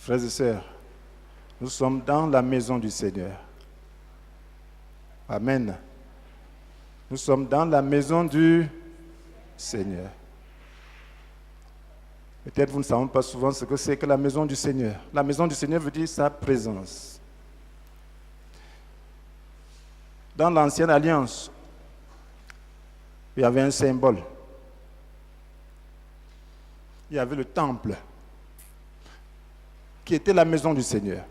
Frères et sœurs, nous sommes dans la maison du Seigneur. Amen. Nous sommes dans la maison du Seigneur. Peut-être vous ne savez pas souvent ce que c'est que la maison du Seigneur. La maison du Seigneur veut dire sa présence. Dans l'ancienne alliance, il y avait un symbole. Il y avait le temple, qui était la maison du Seigneur.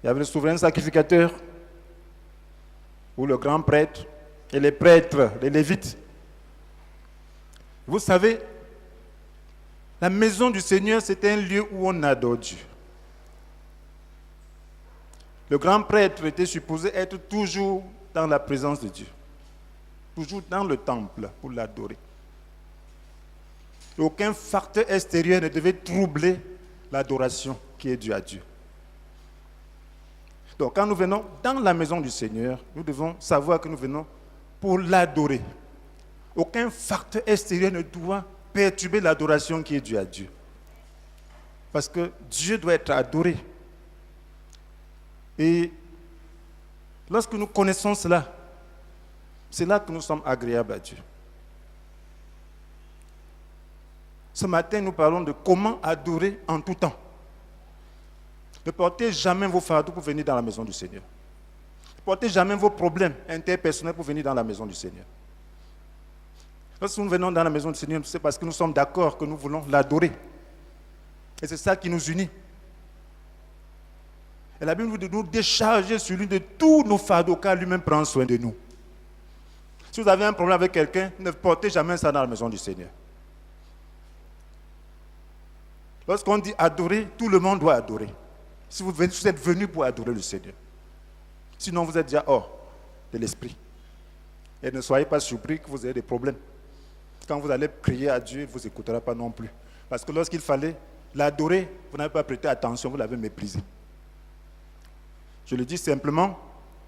Il y avait le souverain sacrificateur, ou le grand prêtre, et les prêtres, les lévites. Vous savez, la maison du Seigneur, c'est un lieu où on adore Dieu. Le grand prêtre était supposé être toujours dans la présence de Dieu, toujours dans le temple pour l'adorer. Aucun facteur extérieur ne devait troubler l'adoration qui est due à Dieu. Donc quand nous venons dans la maison du Seigneur, nous devons savoir que nous venons pour l'adorer. Aucun facteur extérieur ne doit perturber l'adoration qui est due à Dieu. Parce que Dieu doit être adoré. Et lorsque nous connaissons cela, c'est là que nous sommes agréables à Dieu. Ce matin, nous parlons de comment adorer en tout temps. Ne portez jamais vos fardeaux pour venir dans la maison du Seigneur. Ne portez jamais vos problèmes interpersonnels pour venir dans la maison du Seigneur. Lorsque nous venons dans la maison du Seigneur, c'est parce que nous sommes d'accord que nous voulons l'adorer. Et c'est ça qui nous unit. Et la Bible nous dit de nous décharger sur lui de tous nos fardeaux, car lui-même prend soin de nous. Si vous avez un problème avec quelqu'un, ne portez jamais ça dans la maison du Seigneur. Lorsqu'on dit adorer, tout le monde doit adorer. Si vous êtes venu pour adorer le Seigneur. Sinon, vous êtes déjà hors de l'esprit. Et ne soyez pas surpris que vous ayez des problèmes. Quand vous allez crier à Dieu, il ne vous écoutera pas non plus. Parce que lorsqu'il fallait l'adorer, vous n'avez pas prêté attention, vous l'avez méprisé. Je le dis simplement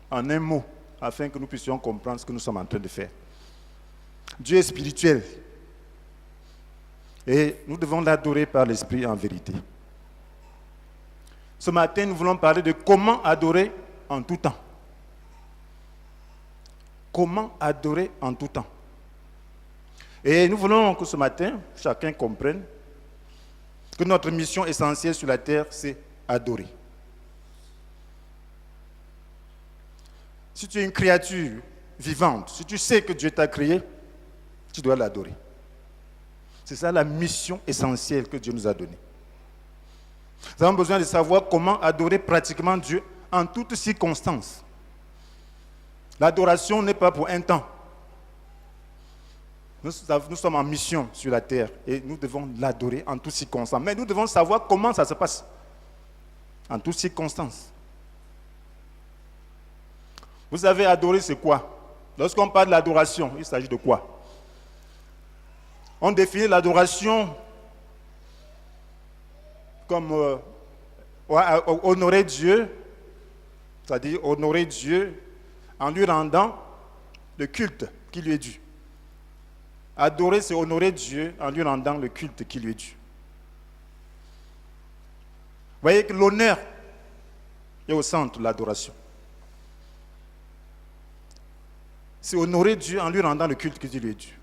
en un mot, afin que nous puissions comprendre ce que nous sommes en train de faire. Dieu est spirituel. Et nous devons l'adorer par l'Esprit en vérité. Ce matin, nous voulons parler de comment adorer en tout temps. Comment adorer en tout temps. Et nous voulons que ce matin, chacun comprenne que notre mission essentielle sur la terre, c'est adorer. Si tu es une créature vivante, si tu sais que Dieu t'a créé, tu dois l'adorer. C'est ça la mission essentielle que Dieu nous a donnée. Nous avons besoin de savoir comment adorer pratiquement Dieu en toutes circonstances. L'adoration n'est pas pour un temps. Nous sommes en mission sur la terre et nous devons l'adorer en toutes circonstances. Mais nous devons savoir comment ça se passe en toutes circonstances. Vous savez, adorer, c'est quoi? Lorsqu'on parle de l'adoration, il s'agit de quoi? On définit l'adoration comme honorer Dieu, c'est-à-dire honorer Dieu en lui rendant le culte qui lui est dû. Adorer, c'est honorer Dieu en lui rendant le culte qui lui est dû. Vous voyez que l'honneur est au centre de l'adoration. C'est honorer Dieu en lui rendant le culte qui lui est dû.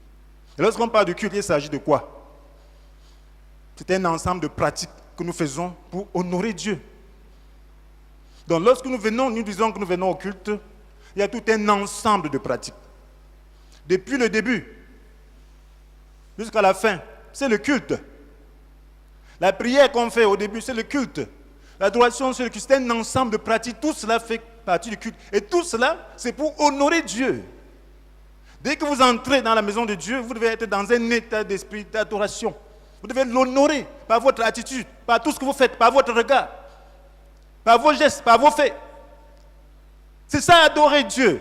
Et lorsqu'on parle de culte, il s'agit de quoi? C'est un ensemble de pratiques que nous faisons pour honorer Dieu. Donc lorsque nous disons que nous venons au culte, il y a tout un ensemble de pratiques. Depuis le début jusqu'à la fin, c'est le culte. La prière qu'on fait au début, c'est le culte. L'adoration, c'est le culte. C'est un ensemble de pratiques. Tout cela fait partie du culte. Et tout cela, c'est pour honorer Dieu. Dès que vous entrez dans la maison de Dieu, vous devez être dans un état d'esprit d'adoration. Vous devez l'honorer par votre attitude, par tout ce que vous faites, par votre regard, par vos gestes, par vos faits. C'est ça, adorer Dieu.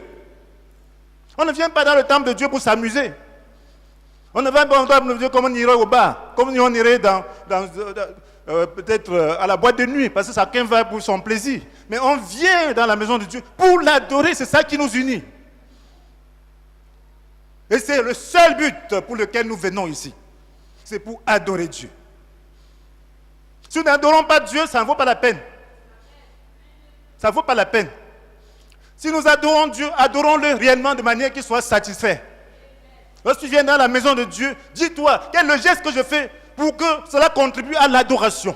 On ne vient pas dans le temple de Dieu pour s'amuser. On ne va pas dans le temple de Dieu comme on irait au bar, comme on irait peut-être à la boîte de nuit, parce que chacun va pour son plaisir. Mais on vient dans la maison de Dieu pour l'adorer, c'est ça qui nous unit. Et c'est le seul but pour lequel nous venons ici. C'est pour adorer Dieu. Si nous n'adorons pas Dieu, ça ne vaut pas la peine. Ça ne vaut pas la peine. Si nous adorons Dieu, adorons-le réellement de manière qu'il soit satisfait. Lorsque tu viens dans la maison de Dieu, dis-toi, quel est le geste que je fais pour que cela contribue à l'adoration?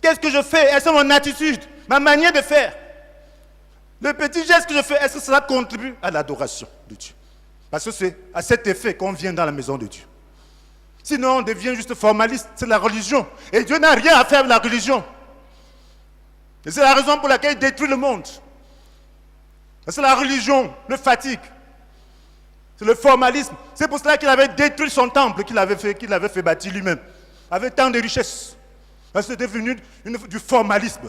Qu'est-ce que je fais? Est-ce que mon attitude, ma manière de faire, le petit geste que je fais, est-ce que cela contribue à l'adoration de Dieu? Parce que c'est à cet effet qu'on vient dans la maison de Dieu. Sinon, on devient juste formaliste, c'est la religion. Et Dieu n'a rien à faire avec la religion. Et c'est la raison pour laquelle il détruit le monde. C'est la religion, le fatigue. C'est le formalisme. C'est pour cela qu'il avait détruit son temple qu'il avait fait bâtir lui-même. Avec tant de richesses. C'est devenu du formalisme.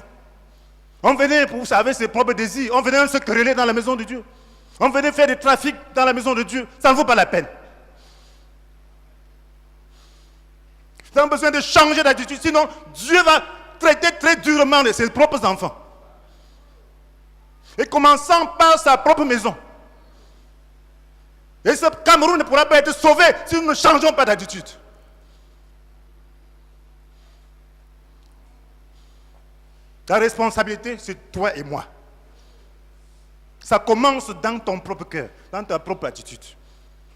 On venait pour avec ses propres désirs. On venait se quereller dans la maison de Dieu. On venait faire des trafics dans la maison de Dieu. Ça ne vaut pas la peine. Nous avons besoin de changer d'attitude. Sinon, Dieu va traiter très durement de ses propres enfants. Et commençant par sa propre maison. Et ce Cameroun ne pourra pas être sauvé si nous ne changeons pas d'attitude. Ta responsabilité, c'est toi et moi. Ça commence dans ton propre cœur, dans ta propre attitude.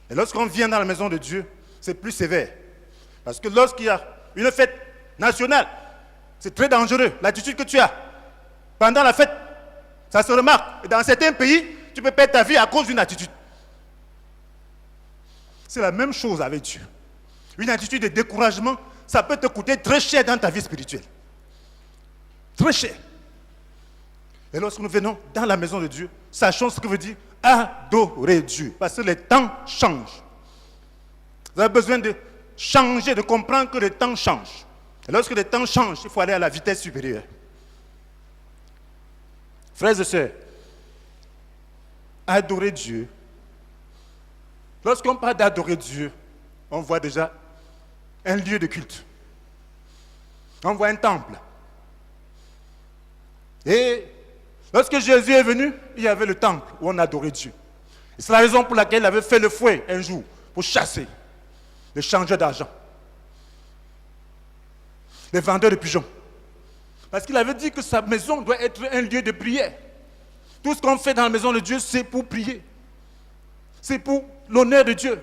Et lorsqu'on vient dans la maison de Dieu, c'est plus sévère. Parce que lorsqu'il y a une fête nationale, c'est très dangereux, l'attitude que tu as. Pendant la fête, ça se remarque. Et dans certains pays, tu peux perdre ta vie à cause d'une attitude. C'est la même chose avec Dieu. Une attitude de découragement, ça peut te coûter très cher dans ta vie spirituelle. Très cher. Et lorsque nous venons dans la maison de Dieu, sachons ce que veut dire adorer Dieu. Parce que les temps changent. Vous avez besoin de changer, de comprendre que les temps changent. Et lorsque les temps changent, il faut aller à la vitesse supérieure. Frères et sœurs, adorer Dieu. Lorsqu'on parle d'adorer Dieu, on voit déjà un lieu de culte. On voit un temple. Et lorsque Jésus est venu, il y avait le temple où on adorait Dieu. Et c'est la raison pour laquelle il avait fait le fouet un jour pour chasser les changeurs d'argent, les vendeurs de pigeons. Parce qu'il avait dit que sa maison doit être un lieu de prière. Tout ce qu'on fait dans la maison de Dieu, c'est pour prier. C'est pour l'honneur de Dieu.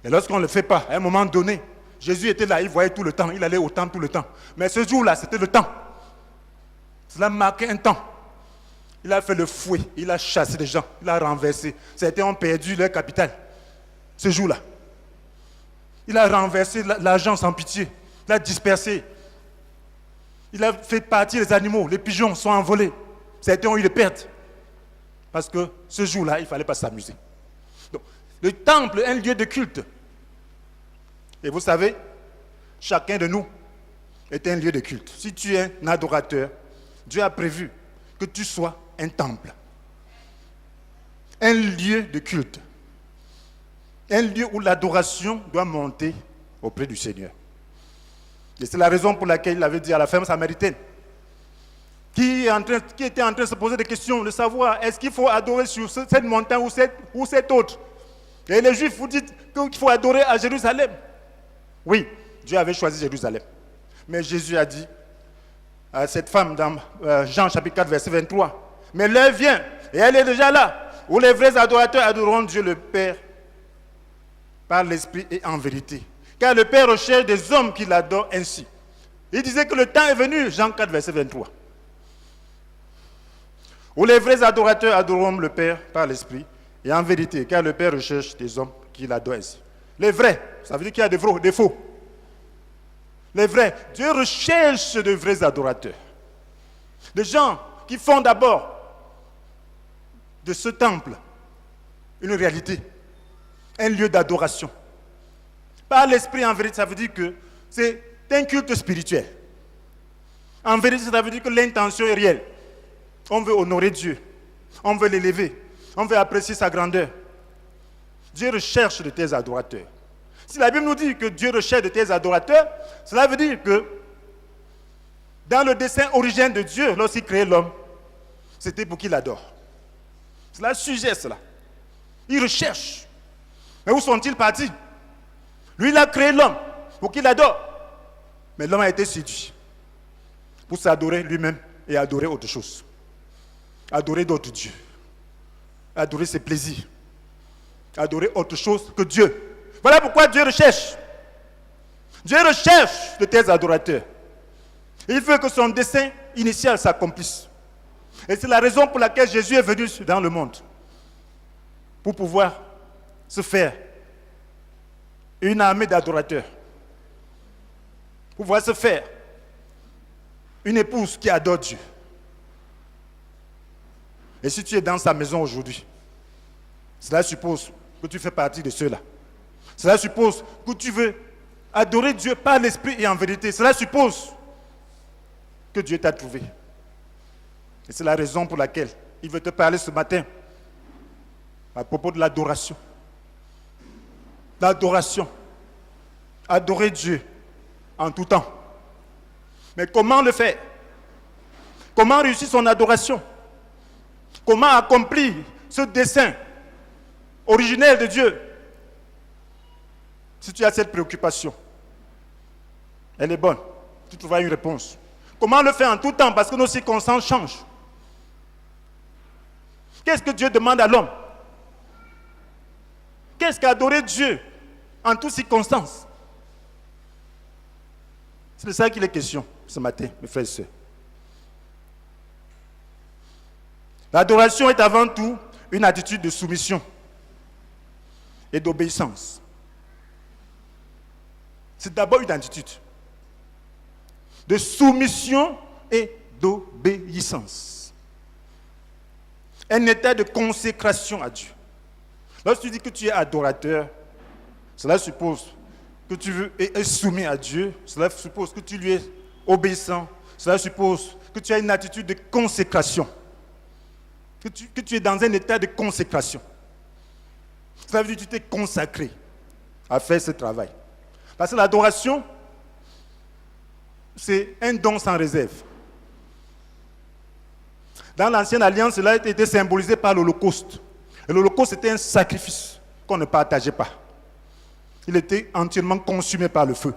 Et lorsqu'on ne le fait pas, à un moment donné, Jésus était là, il voyait tout le temps, il allait au temple tout le temps. Mais ce jour-là, c'était le temps. Cela marquait un temps. Il a fait le fouet, il a chassé les gens, il a renversé. Certains ont perdu leur capital ce jour-là. Il a renversé l'argent sans pitié, il a dispersé. Il a fait partir les animaux, les pigeons sont envolés. Certains ont eu des pertes. Parce que ce jour-là, il ne fallait pas s'amuser. Donc, le temple est un lieu de culte. Et vous savez, chacun de nous est un lieu de culte. Si tu es un adorateur, Dieu a prévu que tu sois un temple. Un lieu de culte. Un lieu où l'adoration doit monter auprès du Seigneur. Et c'est la raison pour laquelle il avait dit à la femme samaritaine, qui était en train de se poser des questions, de savoir est-ce qu'il faut adorer sur cette montagne ou cette autre. Et les Juifs vous disent qu'il faut adorer à Jérusalem. Oui, Dieu avait choisi Jérusalem. Mais Jésus a dit à cette femme dans Jean chapitre 4, verset 23, mais l'heure vient, et elle est déjà là, où les vrais adorateurs adoreront Dieu le Père par l'Esprit et en vérité. Car le Père recherche des hommes qui l'adorent ainsi. Il disait que le temps est venu, Jean 4, verset 23. Où les vrais adorateurs adoreront le Père par l'Esprit et en vérité, car le Père recherche des hommes qui l'adorent ainsi. Les vrais, ça veut dire qu'il y a des faux. Les vrais, Dieu recherche de vrais adorateurs. Des gens qui font d'abord de ce temple une réalité, un lieu d'adoration. Par l'esprit, en vérité, ça veut dire que c'est un culte spirituel. En vérité, ça veut dire que l'intention est réelle. On veut honorer Dieu. On veut l'élever. On veut apprécier sa grandeur. Dieu recherche de tes adorateurs. Si la Bible nous dit que Dieu recherche de tes adorateurs, cela veut dire que dans le dessein originel de Dieu, lorsqu'il créait l'homme, c'était pour qu'il adore. Cela suggère cela. Il recherche. Mais où sont-ils partis? Lui, il a créé l'homme pour qu'il adore. Mais l'homme a été séduit pour s'adorer lui-même et adorer autre chose. Adorer d'autres dieux. Adorer ses plaisirs. Adorer autre chose que Dieu. Voilà pourquoi Dieu recherche. Dieu recherche de tels adorateurs. Et il veut que son dessein initial s'accomplisse. Et c'est la raison pour laquelle Jésus est venu dans le monde. Pour pouvoir se faire une armée d'adorateurs. Pour pouvoir se faire une épouse qui adore Dieu. Et si tu es dans sa maison aujourd'hui, cela suppose que tu fais partie de ceux-là. Cela suppose que tu veux adorer Dieu par l'esprit et en vérité. Cela suppose que Dieu t'a trouvé. Et c'est la raison pour laquelle il veut te parler ce matin à propos de l'adoration. L'adoration. Adorer Dieu en tout temps. Mais comment le faire? Comment réussir son adoration? Comment accomplir ce dessein originel de Dieu? Si tu as cette préoccupation, elle est bonne. Tu trouveras une réponse. Comment le faire en tout temps? Parce que nos circonstances changent. Qu'est-ce que Dieu demande à l'homme? Qu'est-ce qu'adorer Dieu en toutes circonstances? C'est de ça qu'il est question ce matin, mes frères et sœurs. L'adoration est avant tout une attitude de soumission et d'obéissance. C'est d'abord une attitude de soumission et d'obéissance. Un état de consécration à Dieu. Lorsque tu dis que tu es adorateur, cela suppose que tu veux être soumis à Dieu, cela suppose que tu lui es obéissant, cela suppose que tu as une attitude de consécration, que tu es dans un état de consécration. Ça veut dire que tu t'es consacré à faire ce travail. Parce que l'adoration, c'est un don sans réserve. Dans l'Ancienne Alliance, cela a été symbolisé par l'Holocauste. Et l'Holocauste était un sacrifice qu'on ne partageait pas. Il était entièrement consumé par le feu.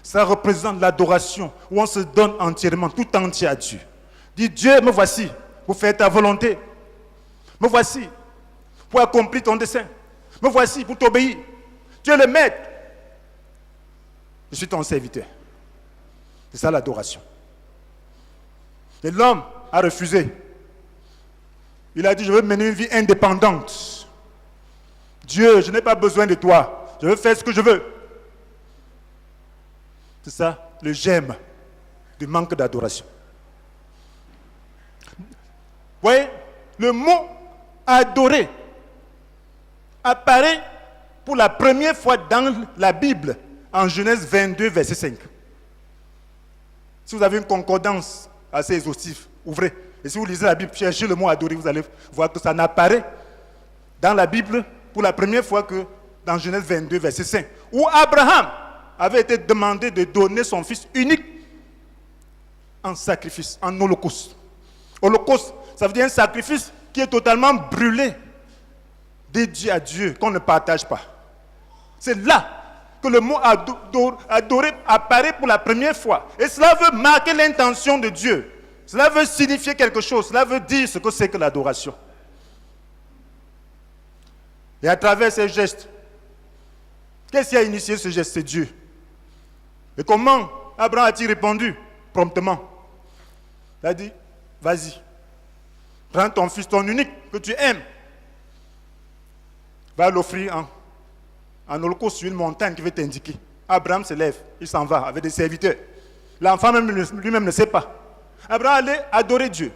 Ça représente l'adoration où on se donne entièrement, tout entier à Dieu. Dis, Dieu, me voici pour faire ta volonté. Me voici pour accomplir ton dessein. Me voici pour t'obéir. Tu es le maître. Je suis ton serviteur. C'est ça l'adoration. Et l'homme a refusé. Il a dit, je veux mener une vie indépendante. Dieu, je n'ai pas besoin de toi. Je veux faire ce que je veux. C'est ça, le gemme du manque d'adoration. Vous voyez, le mot adorer apparaît pour la première fois dans la Bible en Genèse 22, verset 5. Si vous avez une concordance assez exhaustive, ouvrez. Et si vous lisez la Bible, cherchez le mot adorer, vous allez voir que ça n'apparaît dans la Bible pour la première fois que dans Genèse 22, verset 5, où Abraham avait été demandé de donner son fils unique en sacrifice, en holocauste. Holocauste, ça veut dire un sacrifice qui est totalement brûlé, dédié à Dieu, qu'on ne partage pas. C'est là que le mot adorer apparaît pour la première fois. Et cela veut marquer l'intention de Dieu. Cela veut signifier quelque chose. Cela veut dire ce que c'est que l'adoration. Et à travers ces gestes, qu'est-ce qui a initié ce geste? C'est Dieu. Et comment Abraham a-t-il répondu promptement? Il a dit, vas-y, prends ton fils, ton unique, que tu aimes, va l'offrir en holocauste sur une montagne qui va t'indiquer. Abraham se lève, il s'en va avec des serviteurs. L'enfant lui-même ne sait pas. Abraham allait adorer Dieu.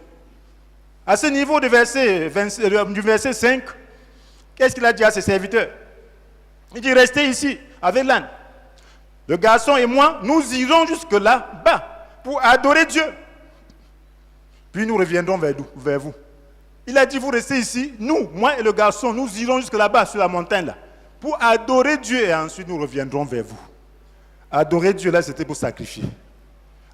À ce niveau du verset 5, qu'est-ce qu'il a dit à ses serviteurs? Il dit, restez ici avec l'âne. Le garçon et moi, nous irons jusque là-bas pour adorer Dieu. Puis nous reviendrons vers vous. Il a dit, vous restez ici, nous, moi et le garçon, nous irons jusque là-bas sur la montagne là, pour adorer Dieu et ensuite nous reviendrons vers vous. Adorer Dieu là, c'était pour sacrifier.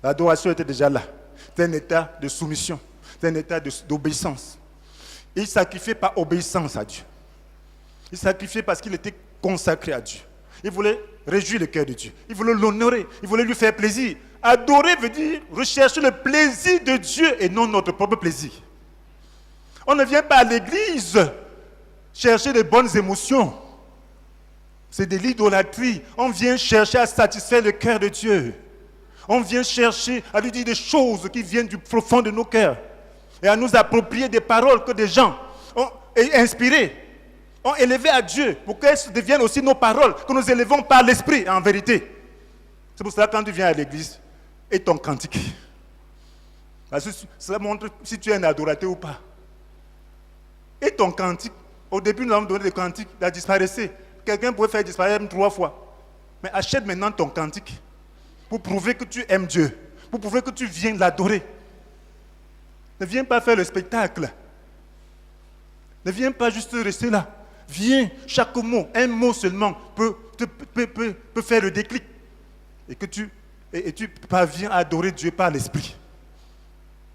L'adoration était déjà là. C'était un état de soumission, c'était un état d'obéissance. Il sacrifiait par obéissance à Dieu. Il sacrifiait parce qu'il était consacré à Dieu. Il voulait réjouir le cœur de Dieu. Il voulait l'honorer, il voulait lui faire plaisir. Adorer veut dire rechercher le plaisir de Dieu et non notre propre plaisir. On ne vient pas à l'église chercher de bonnes émotions. C'est de l'idolâtrie. On vient chercher à satisfaire le cœur de Dieu. On vient chercher à lui dire des choses qui viennent du profond de nos cœurs et à nous approprier des paroles que des gens ont inspirées, ont élevées à Dieu pour qu'elles deviennent aussi nos paroles, que nous élevons par l'esprit en vérité. C'est pour cela que quand tu viens à l'église et ton cantique, parce que cela montre si tu es un adorateur ou pas. Et ton cantique, au début nous avons donné des cantiques, ça disparaissait. Quelqu'un pouvait faire disparaître même 3 fois. Mais achète maintenant ton cantique pour prouver que tu aimes Dieu, pour prouver que tu viens l'adorer. Ne viens pas faire le spectacle. Ne viens pas juste rester là. Viens, chaque mot, un mot seulement peut faire le déclic. Et que tu parviens à adorer Dieu par l'esprit.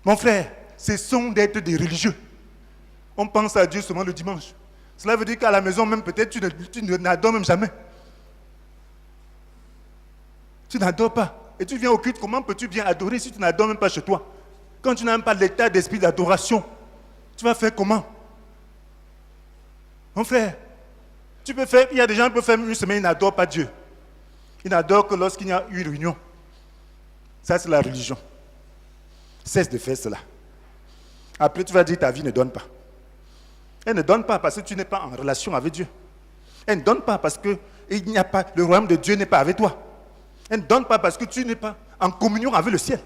Mon frère, cessons d'être des religieux. On pense à Dieu seulement le dimanche. Cela veut dire qu'à la maison même, peut-être tu n'adores même jamais. Tu n'adores pas. Et tu viens au culte, comment peux-tu bien adorer si tu n'adores même pas chez toi? Quand tu n'as même pas l'état d'esprit d'adoration, tu vas faire comment? Mon frère, il y a des gens qui peuvent faire une semaine, ils n'adorent pas Dieu. Ils n'adorent que lorsqu'il y a une réunion. Ça, c'est la religion. Cesse de faire cela. Après, tu vas dire que ta vie ne donne pas. Elle ne donne pas parce que tu n'es pas en relation avec Dieu. Elle ne donne pas parce que le royaume de Dieu n'est pas avec toi. Elle ne donne pas parce que tu n'es pas en communion avec le ciel.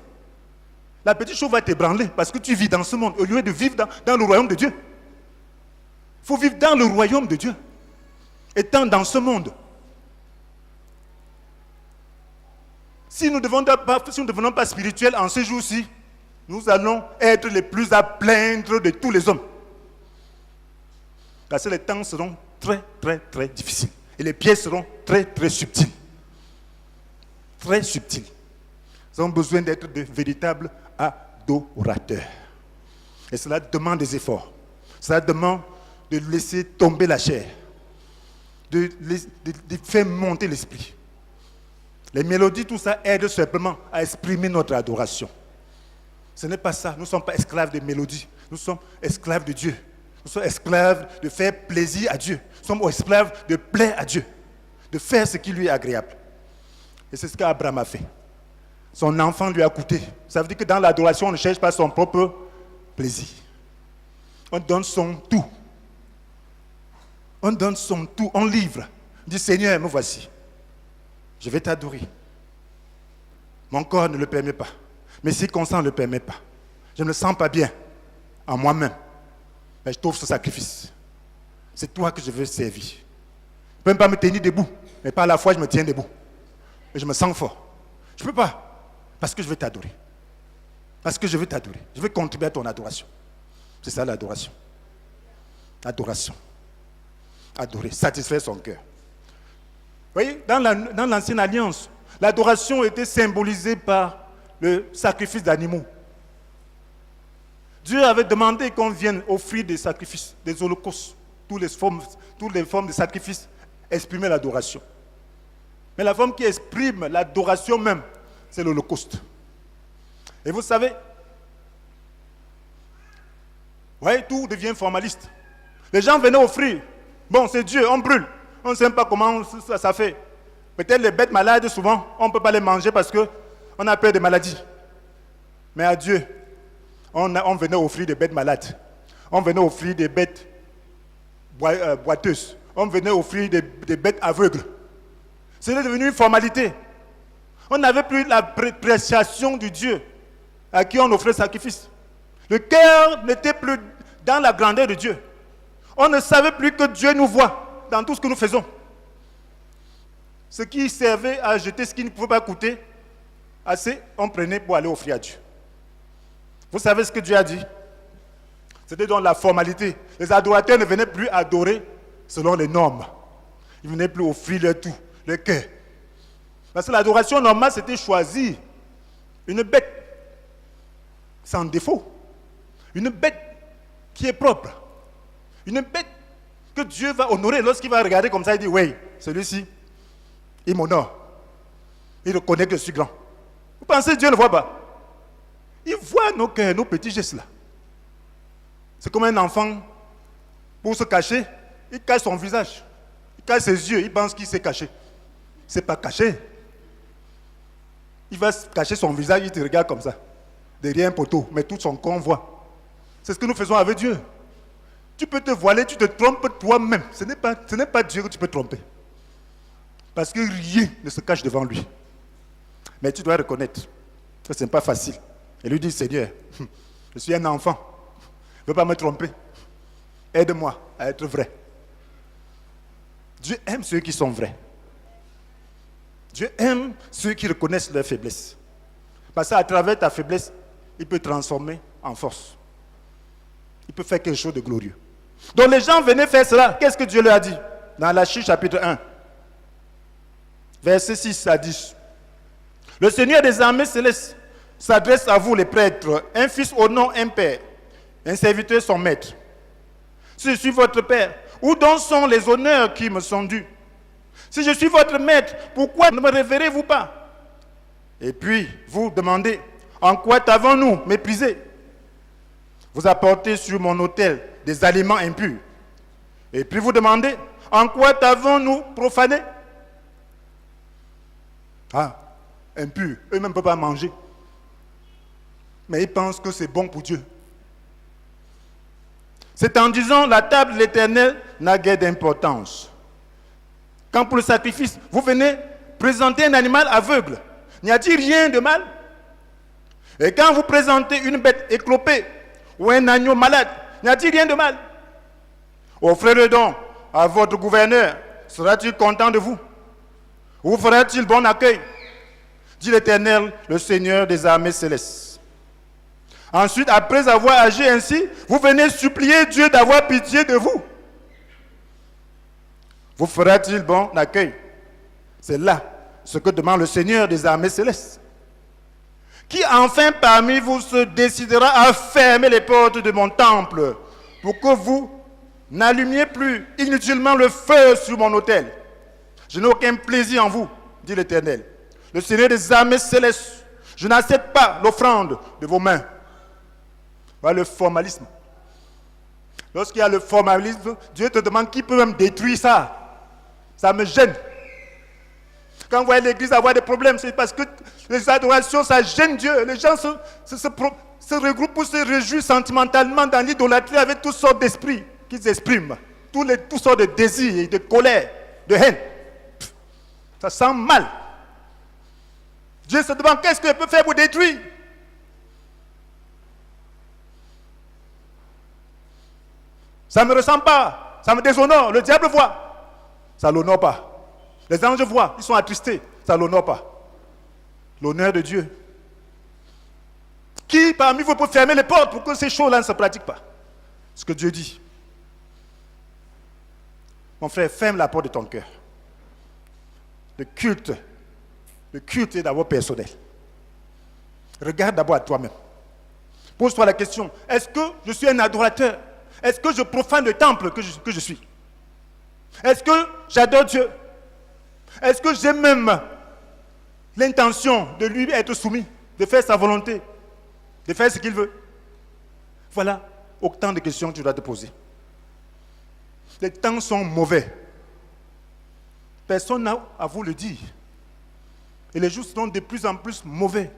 La petite chose va t'ébranler parce que tu vis dans ce monde au lieu de vivre dans le royaume de Dieu. Il faut vivre dans le royaume de Dieu. Étant dans ce monde. Si nous ne devenons pas spirituels en ce jour-ci, nous allons être les plus à plaindre de tous les hommes. Parce que les temps seront très, très, très difficiles. Et les pieds seront très, très subtils. Très subtils. Nous avons besoin d'être de véritables adorateurs. Et cela demande des efforts. Cela demande de laisser tomber la chair. De faire monter l'esprit. Les mélodies, tout ça aide simplement à exprimer notre adoration. Ce n'est pas ça. Nous ne sommes pas esclaves des mélodies. Nous sommes esclaves de Dieu. Nous sommes esclaves de faire plaisir à Dieu. Nous sommes esclaves de plaire à Dieu. De faire ce qui lui est agréable. Et c'est ce qu'Abraham a fait. Son enfant lui a coûté. Ça veut dire que dans l'adoration, on ne cherche pas son propre plaisir. On donne son tout. On donne son tout. On livre. On dit, Seigneur, me voici. Je vais t'adorer. Mon corps ne le permet pas. Mes circonstances ne le permettent pas. Je ne me sens pas bien en moi-même. Mais je t'offre ce sacrifice. C'est toi que je veux servir. Je ne peux même pas me tenir debout. Mais par la foi, je me tiens debout. Et je me sens fort. Je ne peux pas. Parce que je veux t'adorer. Parce que je veux t'adorer. Je veux contribuer à ton adoration. C'est ça l'adoration. Adoration. Adorer. Satisfaire son cœur. Vous voyez, dans l'ancienne alliance, l'adoration était symbolisée par le sacrifice d'animaux. Dieu avait demandé qu'on vienne offrir des sacrifices, des holocaustes, toutes les formes de sacrifices exprimaient l'adoration. Mais la forme qui exprime l'adoration même, c'est l'holocauste. Et vous savez, voyez, tout devient formaliste. Les gens venaient offrir. Bon, c'est Dieu, on brûle. On ne sait pas comment ça fait. Peut-être les bêtes malades, souvent, on ne peut pas les manger parce qu'on a peur des maladies. Mais à Dieu, on venait offrir des bêtes malades. On venait offrir des bêtes boiteuses. On venait offrir des bêtes aveugles. C'était devenu une formalité. On n'avait plus la appréciation du Dieu à qui on offrait le sacrifice. Le cœur n'était plus dans la grandeur de Dieu. On ne savait plus que Dieu nous voit dans tout ce que nous faisons. Ce qui servait à jeter ce qui ne pouvait pas coûter assez, on prenait pour aller offrir à Dieu. Vous savez ce que Dieu a dit? C'était dans la formalité. Les adorateurs ne venaient plus adorer selon les normes. Ils ne venaient plus offrir leur tout, leur cœur. Parce que l'adoration normale, c'était choisir une bête sans défaut. Une bête qui est propre. Une bête que Dieu va honorer lorsqu'il va regarder comme ça et dire, oui, celui-ci, Il m'honore. Il reconnaît que je suis grand. Vous pensez que Dieu ne voit pas? Il voit nos cœurs, nos petits gestes là. C'est comme un enfant, pour se cacher, il cache son visage. Il cache ses yeux, il pense qu'il s'est caché. Ce n'est pas caché. Il va cacher son visage, il te regarde comme ça. Derrière un poteau, mais tout son corps voit. C'est ce que nous faisons avec Dieu. Tu peux te voiler, tu te trompes toi-même. Ce n'est pas Dieu que tu peux tromper. Parce que rien ne se cache devant lui. Mais tu dois reconnaître que ce n'est pas facile. Et lui dit, Seigneur, je suis un enfant. Ne veux pas me tromper. Aide-moi à être vrai. Dieu aime ceux qui sont vrais. Dieu aime ceux qui reconnaissent leur faiblesse. Parce qu'à travers ta faiblesse, il peut transformer en force. Il peut faire quelque chose de glorieux. Donc les gens venaient faire cela. Qu'est-ce que Dieu leur a dit? Dans Lachie chapitre 1, versets 6 à 10. Le Seigneur des armées célestes s'adresse à vous les prêtres. Un fils honore un père, un serviteur son maître. Si je suis votre père, où donc sont les honneurs qui me sont dus? Si je suis votre maître, pourquoi ne me révérez-vous pas? Et puis, vous demandez, en quoi t'avons-nous méprisé? Vous apportez sur mon autel des aliments impurs. Et puis vous demandez, en quoi t'avons-nous profané? Ah, impurs, eux-mêmes ne peuvent pas manger. Mais ils pensent que c'est bon pour Dieu. C'est en disant, la table de l'Éternel n'a guère d'importance. Quand pour le sacrifice, vous venez présenter un animal aveugle, n'y a-t-il rien de mal? Et quand vous présentez une bête éclopée ou un agneau malade, n'y a-t-il rien de mal? Offrez-le donc à votre gouverneur, sera-t-il content de vous? Vous fera-t-il bon accueil? Dit l'Éternel, le Seigneur des armées célestes. Ensuite, après avoir agi ainsi, vous venez supplier Dieu d'avoir pitié de vous. Vous fera-t-il bon accueil? C'est là ce que demande le Seigneur des armées célestes. Qui enfin parmi vous se décidera à fermer les portes de mon temple pour que vous n'allumiez plus inutilement le feu sur mon autel? Je n'ai aucun plaisir en vous, dit l'Éternel. Le Seigneur des armées célestes, je n'accepte pas l'offrande de vos mains. Voilà le formalisme. Lorsqu'il y a le formalisme, Dieu te demande qui peut même détruire ça. Ça me gêne. Quand vous voyez l'église avoir des problèmes, c'est parce que les adorations, ça gêne Dieu. Les gens se regroupent pour se réjouir sentimentalement dans l'idolâtrie avec toutes sortes d'esprits qu'ils expriment. Toutes sortes de désirs, de colère, de haine. Ça sent mal. Dieu se demande qu'est-ce qu'il peut faire pour détruire. Ça ne me ressemble pas, ça me déshonore. Le diable voit, ça ne l'honore pas. Les anges voient, ils sont attristés, ça ne l'honore pas. L'honneur de Dieu. Qui parmi vous peut fermer les portes pour que ces choses-là ne se pratiquent pas? Ce que Dieu dit. Mon frère, ferme la porte de ton cœur. Le culte est d'abord personnel. Regarde d'abord à toi-même. Pose-toi la question, est-ce que je suis un adorateur? Est-ce que je profane le temple que je suis? Est-ce que j'adore Dieu? Est-ce que j'ai même l'intention de lui être soumis, de faire sa volonté, de faire ce qu'il veut? Voilà autant de questions que tu dois te poser. Les temps sont mauvais. Personne n'a à vous le dire. Et les jours seront de plus en plus mauvais.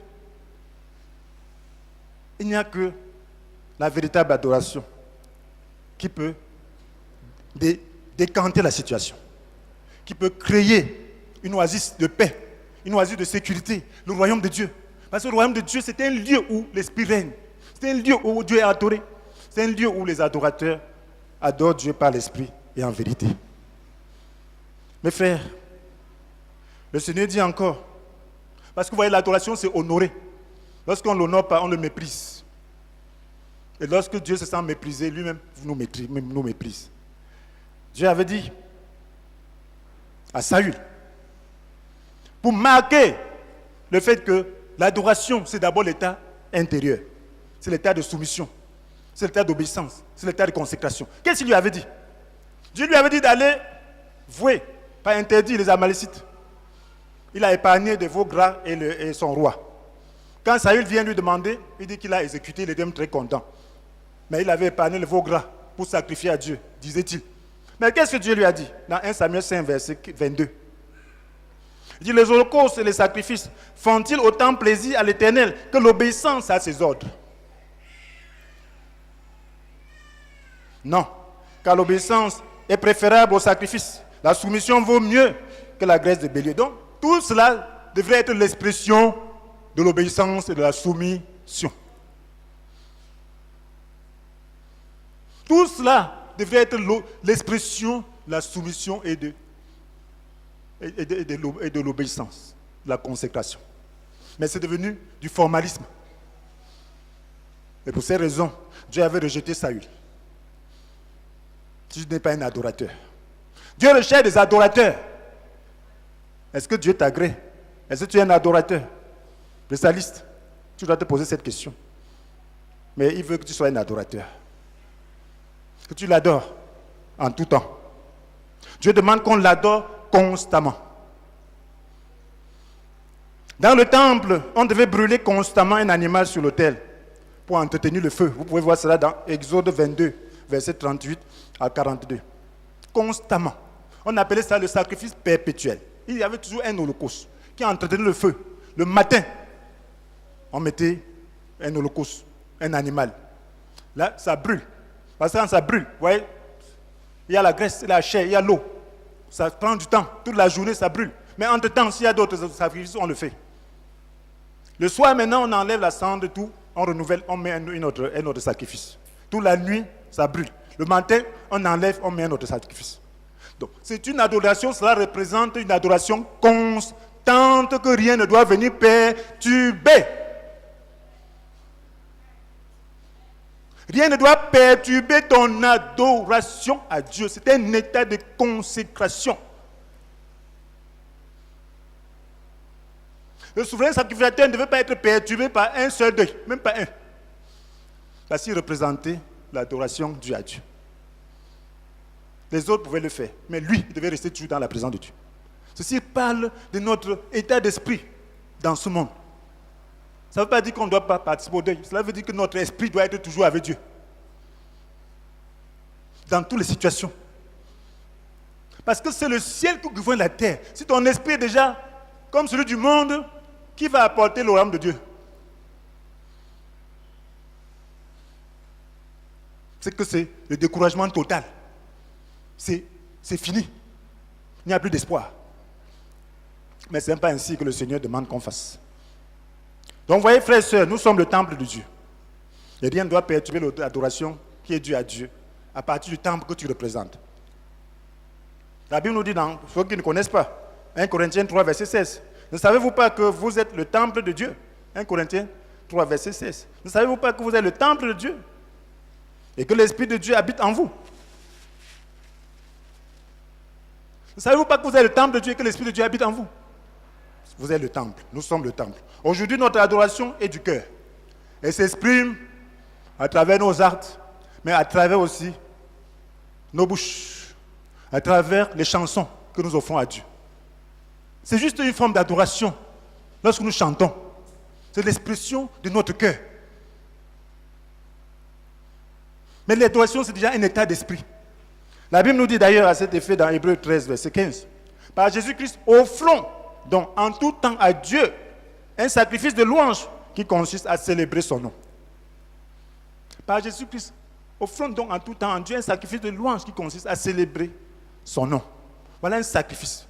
Il n'y a que la véritable adoration qui peut décanter la situation, qui peut créer une oasis de paix, une oasis de sécurité, le royaume de Dieu. Parce que le royaume de Dieu, c'est un lieu où l'Esprit règne. C'est un lieu où Dieu est adoré. C'est un lieu où les adorateurs adorent Dieu par l'Esprit et en vérité. Mes frères, le Seigneur dit encore, parce que vous voyez, l'adoration, c'est honorer. Lorsqu'on ne l'honore pas, on le méprise. Et lorsque Dieu se sent méprisé, lui-même nous méprise. Dieu avait dit à Saül, pour marquer le fait que l'adoration, c'est d'abord l'état intérieur. C'est l'état de soumission. C'est l'état d'obéissance. C'est l'état de consécration. Qu'est-ce qu'il lui avait dit? Dieu lui avait dit d'aller vouer, pas interdire les Amalécites. il a épargné de veau gras et son roi. Quand Saül vient lui demander, il dit qu'il a exécuté, il est même très content. Mais il avait épargné le veau gras pour sacrifier à Dieu, disait-il. Mais qu'est-ce que Dieu lui a dit dans 1 Samuel 5, verset 22? Il dit, les holocaustes et les sacrifices font-ils autant plaisir à l'Éternel que l'obéissance à ses ordres? Non, car l'obéissance est préférable au sacrifice. La soumission vaut mieux que la graisse de bélier. Donc, tout cela devrait être l'expression de l'obéissance et de la soumission. Tout cela devrait être l'expression de la soumission et de l'obéissance, de la consécration. Mais c'est devenu du formalisme. Et pour ces raisons, Dieu avait rejeté Saül. Tu n'es pas un adorateur. Dieu recherche des adorateurs. Est-ce que Dieu t'agrée? Est-ce que tu es un adorateur? Le saliste, tu dois te poser cette question. Mais il veut que tu sois un adorateur. Que tu l'adores en tout temps. Dieu demande qu'on l'adore constamment. Dans le temple, on devait brûler constamment un animal sur l'autel pour entretenir le feu. Vous pouvez voir cela dans Exode 22, verset 38 à 42. Constamment. On appelait ça le sacrifice perpétuel. Il y avait toujours un holocauste qui entretenait le feu. Le matin, on mettait un holocauste, un animal. Là, ça brûle. Parce que quand ça brûle, vous voyez, il y a la graisse, il y a la chair, il y a l'eau. Ça prend du temps. Toute la journée, ça brûle. Mais entre-temps, s'il y a d'autres sacrifices, on le fait. Le soir, maintenant, on enlève la cendre et tout. On renouvelle, on met un autre sacrifice. Toute la nuit, ça brûle. Le matin, on enlève, on met un autre sacrifice. Donc, c'est une adoration, cela représente une adoration constante que rien ne doit venir perturber. Rien ne doit perturber ton adoration à Dieu. C'est un état de consécration. Le souverain sacrificateur ne devait pas être perturbé par un seul deuil, même pas un. Parce qu'il représentait l'adoration due à Dieu. Les autres pouvaient le faire, mais lui, il devait rester toujours dans la présence de Dieu. Ceci parle de notre état d'esprit dans ce monde. Ça ne veut pas dire qu'on ne doit pas participer au deuil. Cela veut dire que notre esprit doit être toujours avec Dieu. Dans toutes les situations. Parce que c'est le ciel qui gouverne la terre. Si ton esprit est déjà comme celui du monde, qui va apporter le royaume de Dieu? C'est que c'est le découragement total. C'est fini. Il n'y a plus d'espoir. Mais ce n'est pas ainsi que le Seigneur demande qu'on fasse. Donc, vous voyez, frères et sœurs, nous sommes le temple de Dieu. Et rien ne doit perturber l'adoration qui est due à Dieu à partir du temple que tu représentes. La Bible nous dit, dans ceux qui ne connaissent pas, 1 Corinthiens 3, verset 16, ne savez-vous pas que vous êtes le temple de Dieu? 1 Corinthiens 3, verset 16. Ne savez-vous pas que vous êtes le temple de Dieu? Et que l'Esprit de Dieu habite en vous? Ne savez-vous pas que vous êtes le temple de Dieu et que l'Esprit de Dieu habite en vous? Vous êtes le temple, nous sommes le temple. Aujourd'hui, notre adoration est du cœur. Elle s'exprime à travers nos actes, mais à travers aussi nos bouches, à travers les chansons que nous offrons à Dieu. C'est juste une forme d'adoration lorsque nous chantons. C'est l'expression de notre cœur. Mais l'adoration, c'est déjà un état d'esprit. La Bible nous dit d'ailleurs à cet effet dans Hébreux 13, verset 15. Par Jésus-Christ, offrons donc en tout temps à Dieu un sacrifice de louange qui consiste à célébrer son nom. Par Jésus-Christ, offrons donc en tout temps à Dieu un sacrifice de louange qui consiste à célébrer son nom. Voilà un sacrifice.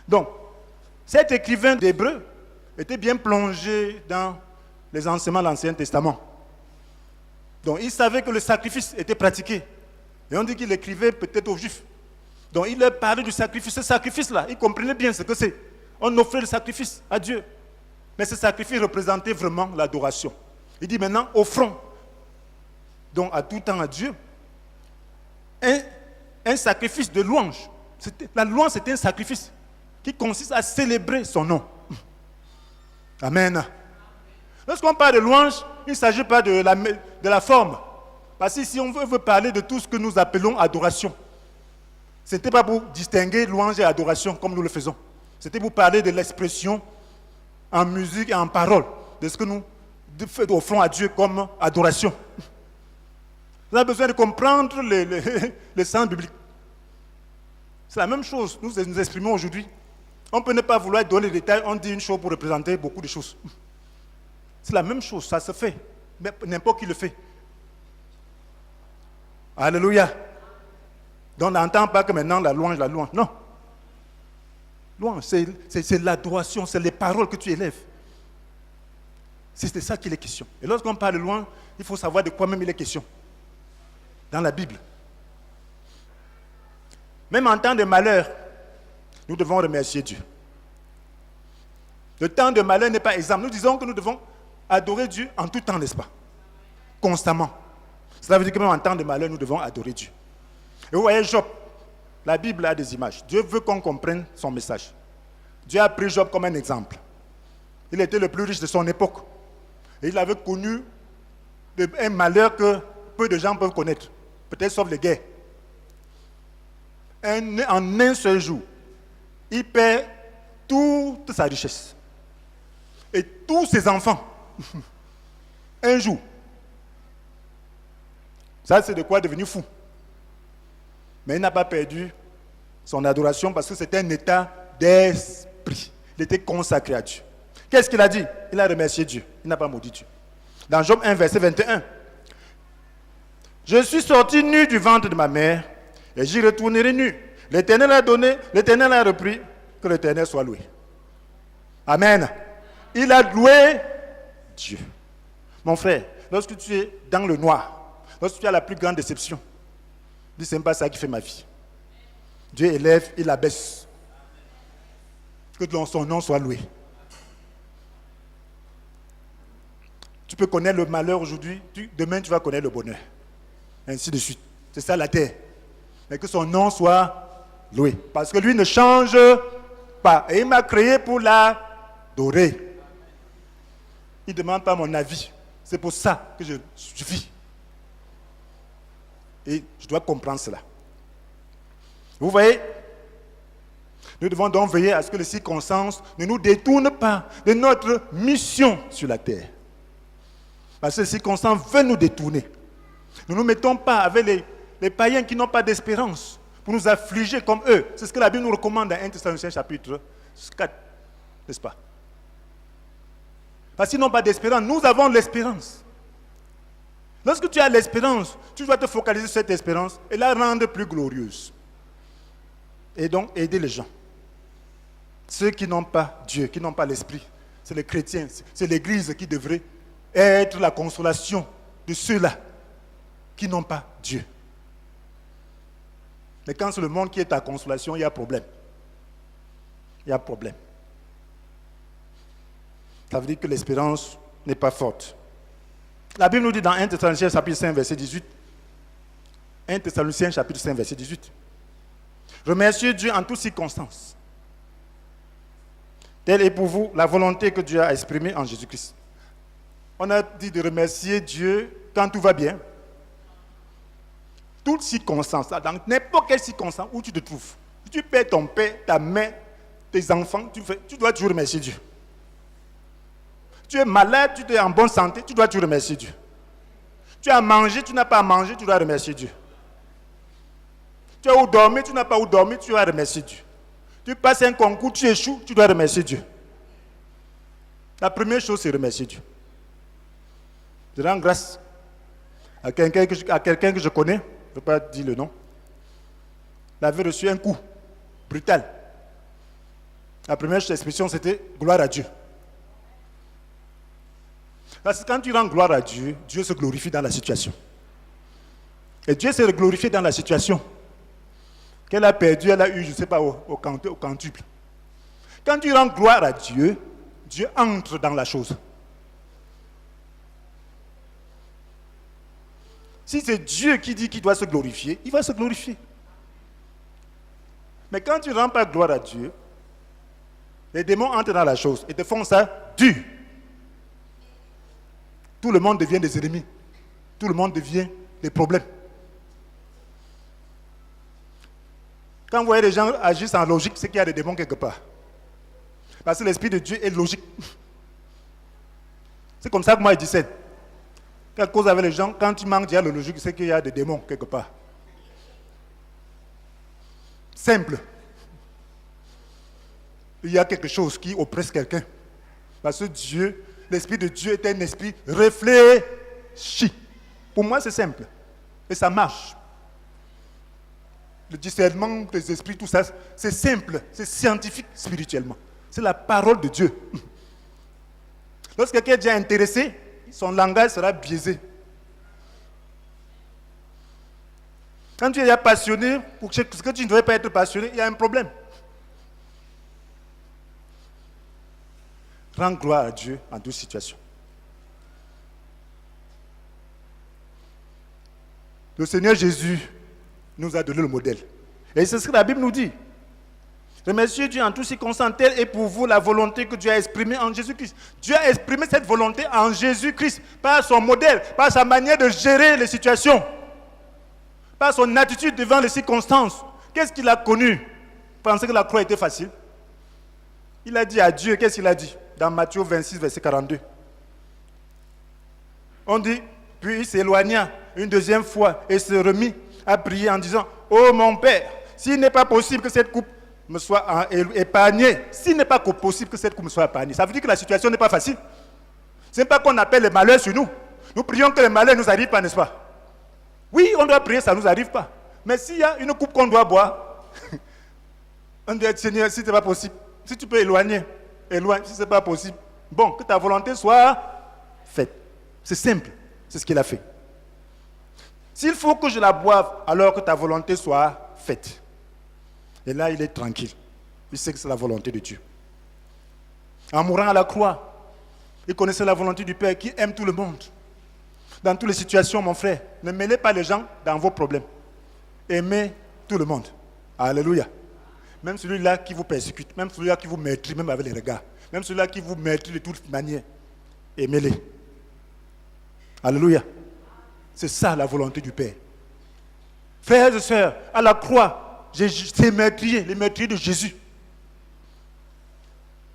Donc, cet écrivain d'Hébreux était bien plongé dans les enseignements de l'Ancien Testament. Donc, il savait que le sacrifice était pratiqué. Et on dit qu'il écrivait peut-être aux Juifs. Donc, il leur parlait du sacrifice. Ce sacrifice-là, il comprenait bien ce que c'est. On offrait le sacrifice à Dieu. Mais ce sacrifice représentait vraiment l'adoration. Il dit maintenant, offrons donc à tout temps à Dieu un sacrifice de louange. La louange, c'était un sacrifice qui consiste à célébrer son nom. Amen. Lorsqu'on parle de louange, il ne s'agit pas de la forme. Parce que si on veut parler de tout ce que nous appelons adoration, ce n'était pas pour distinguer louange et adoration comme nous le faisons. C'était pour parler de l'expression en musique et en parole, de ce que nous offrons à Dieu comme adoration. Vous avez besoin de comprendre le sens biblique. C'est la même chose, nous exprimons aujourd'hui. On peut ne pas vouloir donner des détails, on dit une chose pour représenter beaucoup de choses. C'est la même chose, ça se fait. Mais n'importe qui le fait. Alléluia. Donc on n'entend pas que maintenant la louange. Non. Louange, c'est l'adoration, c'est les paroles que tu élèves. C'est de ça qu'il est question. Et lorsqu'on parle de louange, il faut savoir de quoi même il est question. Dans la Bible. Même en temps de malheur, nous devons remercier Dieu. Le temps de malheur n'est pas exemple. Nous disons que nous devons adorer Dieu en tout temps, n'est-ce pas? Constamment. Cela veut dire que même en temps de malheur, nous devons adorer Dieu. Et vous voyez Job, la Bible a des images. Dieu veut qu'on comprenne son message. Dieu a pris Job comme un exemple. Il était le plus riche de son époque. Et il avait connu un malheur que peu de gens peuvent connaître. Peut-être sauf les guerres. En un seul jour, il perd toute sa richesse. Et tous ses enfants. Un jour. Ça, c'est de quoi devenir fou. Mais il n'a pas perdu son adoration parce que c'était un état d'esprit. Il était consacré à Dieu. Qu'est-ce qu'il a dit? Il a remercié Dieu. Il n'a pas maudit Dieu. Dans Job 1, verset 21. Je suis sorti nu du ventre de ma mère et j'y retournerai nu. L'Éternel a donné, l'Éternel a repris. Que l'Éternel soit loué. Amen. Il a loué Dieu. Mon frère, lorsque tu es dans le noir, lorsque tu as la plus grande déception, dis, c'est pas ça qui fait ma vie. Dieu élève, il abaisse. Que son nom soit loué. Tu peux connaître le malheur aujourd'hui, demain tu vas connaître le bonheur. Ainsi de suite. C'est ça la terre. Mais que son nom soit loué. Parce que lui ne change pas. Et il m'a créé pour l'adorer. Il ne demande pas mon avis. C'est pour ça que je vis. Et je dois comprendre cela. Vous voyez, nous devons donc veiller à ce que les circonstances ne nous détournent pas de notre mission sur la terre. Parce que les circonstances veulent nous détourner. Nous ne nous mettons pas avec les païens qui n'ont pas d'espérance pour nous affliger comme eux. C'est ce que la Bible nous recommande dans 1 Thessaloniciens chapitre 4, n'est-ce pas? Parce qu'ils n'ont pas d'espérance, nous avons l'espérance. Lorsque tu as l'espérance, tu dois te focaliser sur cette espérance et la rendre plus glorieuse. Et donc aider les gens. Ceux qui n'ont pas Dieu, qui n'ont pas l'esprit, c'est les chrétiens, c'est l'Église qui devrait être la consolation de ceux-là qui n'ont pas Dieu. Mais quand c'est le monde qui est ta consolation, il y a problème. Il y a problème. Ça veut dire que l'espérance n'est pas forte. La Bible nous dit dans 1 Thessaloniciens chapitre 5, verset 18. 1 Thessaloniciens chapitre 5, verset 18. Remerciez Dieu en toutes circonstances. Telle est pour vous la volonté que Dieu a exprimée en Jésus-Christ. On a dit de remercier Dieu quand tout va bien. Toutes circonstances, dans n'importe quelle circonstance où tu te trouves. Si tu perds ton père, ta mère, tes enfants, tu dois toujours remercier Dieu. Tu es malade, tu es en bonne santé, tu dois toujours remercier Dieu. Tu as mangé, tu n'as pas à manger, tu dois remercier Dieu. Tu as où dormir, tu n'as pas où dormir, tu dois remercier Dieu. Tu passes un concours, tu échoues, tu dois remercier Dieu. La première chose, c'est remercier Dieu. Je rends grâce à quelqu'un que je connais, je ne veux pas dire le nom. Il avait reçu un coup brutal. La première expression, c'était gloire à Dieu. Parce que quand tu rends gloire à Dieu, Dieu se glorifie dans la situation. Et Dieu s'est glorifié dans la situation qu'elle a perdue, elle a eu, je ne sais pas, au quintuple. Quand tu rends gloire à Dieu, Dieu entre dans la chose. Si c'est Dieu qui dit qu'il doit se glorifier, il va se glorifier. Mais quand tu ne rends pas gloire à Dieu, les démons entrent dans la chose et te font ça dur. Tout le monde devient des ennemis. Tout le monde devient des problèmes. Quand vous voyez les gens agir sans logique, c'est qu'il y a des démons quelque part. Parce que l'Esprit de Dieu est logique. C'est comme ça que moi je discerne. Quelque cause avec les gens, quand tu manques déjà le logique, c'est qu'il y a des démons quelque part. Simple. Il y a quelque chose qui oppresse quelqu'un. Parce que Dieu, l'Esprit de Dieu est un esprit réfléchi. Pour moi, c'est simple. Et ça marche. Le discernement des esprits, tout ça, c'est simple. C'est scientifique spirituellement. C'est la parole de Dieu. Lorsque quelqu'un est déjà intéressé, son langage sera biaisé. Quand tu es déjà passionné, pour ce que tu ne devrais pas être passionné, il y a un problème. Rends gloire à Dieu en toute situation. Le Seigneur Jésus nous a donné le modèle. Et c'est ce que la Bible nous dit. Remerciez Dieu en toutes circonstances, telle est pour vous la volonté que Dieu a exprimée en Jésus-Christ. Dieu a exprimé cette volonté en Jésus-Christ, par son modèle, par sa manière de gérer les situations, par son attitude devant les circonstances. Qu'est-ce qu'il a connu? Vous pensez que la croix était facile? Il a dit à Dieu, qu'est-ce qu'il a dit? Dans Matthieu 26, verset 42. On dit, puis il s'éloigna une deuxième fois et se remit à prier en disant, ô mon Père, s'il n'est pas possible que cette coupe me soit épargnée, s'il n'est pas possible que cette coupe me soit épargnée, ça veut dire que la situation n'est pas facile. Ce n'est pas qu'on appelle les malheurs sur nous. Nous prions que les malheurs ne nous arrivent pas, n'est-ce pas? Oui, on doit prier, ça ne nous arrive pas. Mais s'il y a une coupe qu'on doit boire, on dit, Seigneur, si ce n'est pas possible, si tu peux éloigner, éloigne, si ce n'est pas possible. Bon, que ta volonté soit faite. C'est simple, c'est ce qu'il a fait. S'il faut que je la boive, alors que ta volonté soit faite. Et là, il est tranquille. Il sait que c'est la volonté de Dieu. En mourant à la croix, il connaissait la volonté du Père qui aime tout le monde. Dans toutes les situations, mon frère, ne mêlez pas les gens dans vos problèmes. Aimez tout le monde. Alléluia. Même celui-là qui vous persécute, même celui-là qui vous meurtrit, même avec les regards, même celui-là qui vous meurtrit de toute manière, aimez-les. Alléluia. C'est ça la volonté du Père. Frères et sœurs, à la croix, ces meurtriers, les meurtriers de Jésus.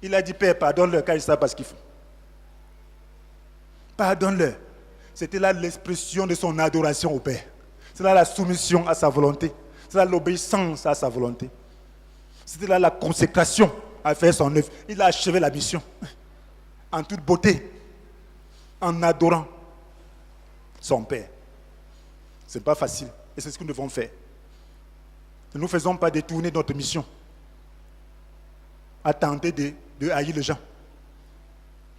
Il a dit, Père, pardonne-leur car ils savent pas ce qu'ils font. Pardonne-leur. C'était là l'expression de son adoration au Père. C'est là la soumission à sa volonté. C'est là l'obéissance à sa volonté. C'était là la consécration à faire son œuvre. Il a achevé la mission en toute beauté, en adorant son Père. Ce n'est pas facile et c'est ce que nous devons faire. Ne nous faisons pas détourner notre mission à tenter de haïr les gens,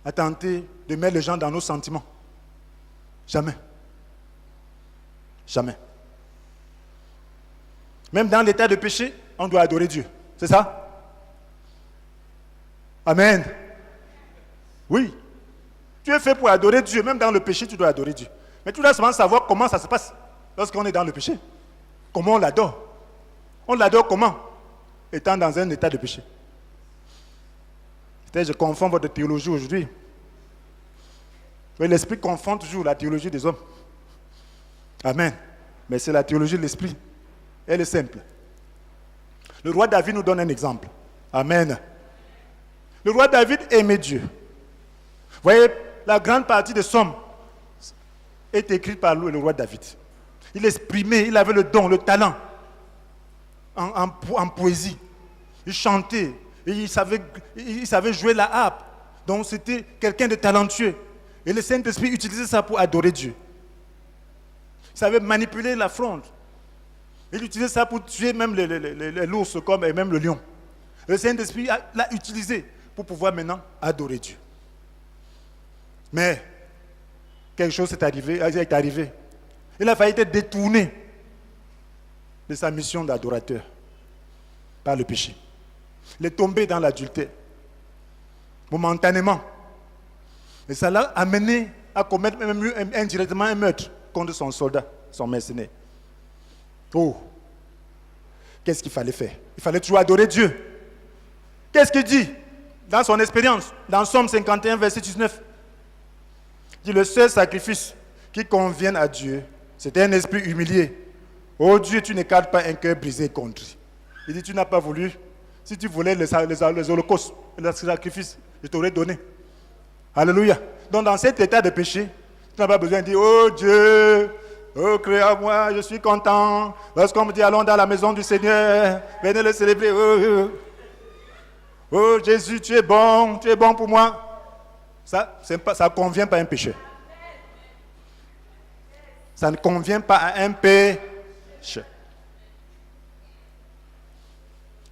à tenter de mettre les gens dans nos sentiments. Jamais. Jamais. Même dans l'état de péché, on doit adorer Dieu. C'est ça? Amen. Oui. Tu es fait pour adorer Dieu. Même dans le péché, tu dois adorer Dieu. Mais tu dois seulement savoir comment ça se passe lorsqu'on est dans le péché. Comment on l'adore. On l'adore comment? Étant dans un état de péché. Peut-être je confonds votre théologie aujourd'hui. L'esprit confond toujours la théologie des hommes. Amen. Mais c'est la théologie de l'esprit. Elle est simple. Le roi David nous donne un exemple. Amen. Le roi David aimait Dieu. Vous voyez, la grande partie des psaumes est écrite par le roi David. Il exprimait, il avait le don, le talent en poésie. Il chantait, et il savait jouer la harpe. Donc c'était quelqu'un de talentueux. Et le Saint-Esprit utilisait ça pour adorer Dieu. Il savait manipuler la fronde. Il utilisait ça pour tuer même l'ours et même le lion. Le Saint-Esprit l'a utilisé pour pouvoir maintenant adorer Dieu. Mais quelque chose est arrivé. Il a failli être détourné de sa mission d'adorateur par le péché. Il est tombé dans l'adultère momentanément. Et ça l'a amené à commettre même indirectement un meurtre contre son soldat, son mercenaire. Oh, qu'est-ce qu'il fallait faire? Il fallait toujours adorer Dieu. Qu'est-ce qu'il dit dans son expérience? Dans Somme 51, verset 19. Il dit, le seul sacrifice qui convienne à Dieu, c'est un esprit humilié. Oh Dieu, tu n'écartes pas un cœur brisé contre. Il dit, tu n'as pas voulu Si tu voulais les holocaustes, les sacrifices, je t'aurais donné. Alléluia. Donc dans cet état de péché, tu n'as pas besoin de dire, oh Dieu, oh crée à moi, je suis content. Lorsqu'on me dit, allons dans la maison du Seigneur, venez le célébrer. Oh Jésus, tu es bon pour moi. Ça ne convient pas à un péché. Ça ne convient pas à un péché.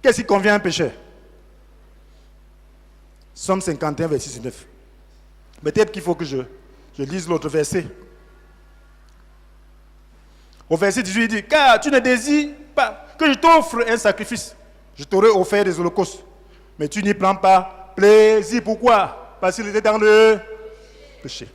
Qu'est-ce qui convient à un péché? Somme 51, verset 19. Peut-être qu'il faut que je lise l'autre verset. Au verset 18, il dit, car tu ne désires pas que je t'offre un sacrifice. Je t'aurais offert des holocaustes. Mais tu n'y prends pas plaisir. Pourquoi? Parce qu'il était dans le péché.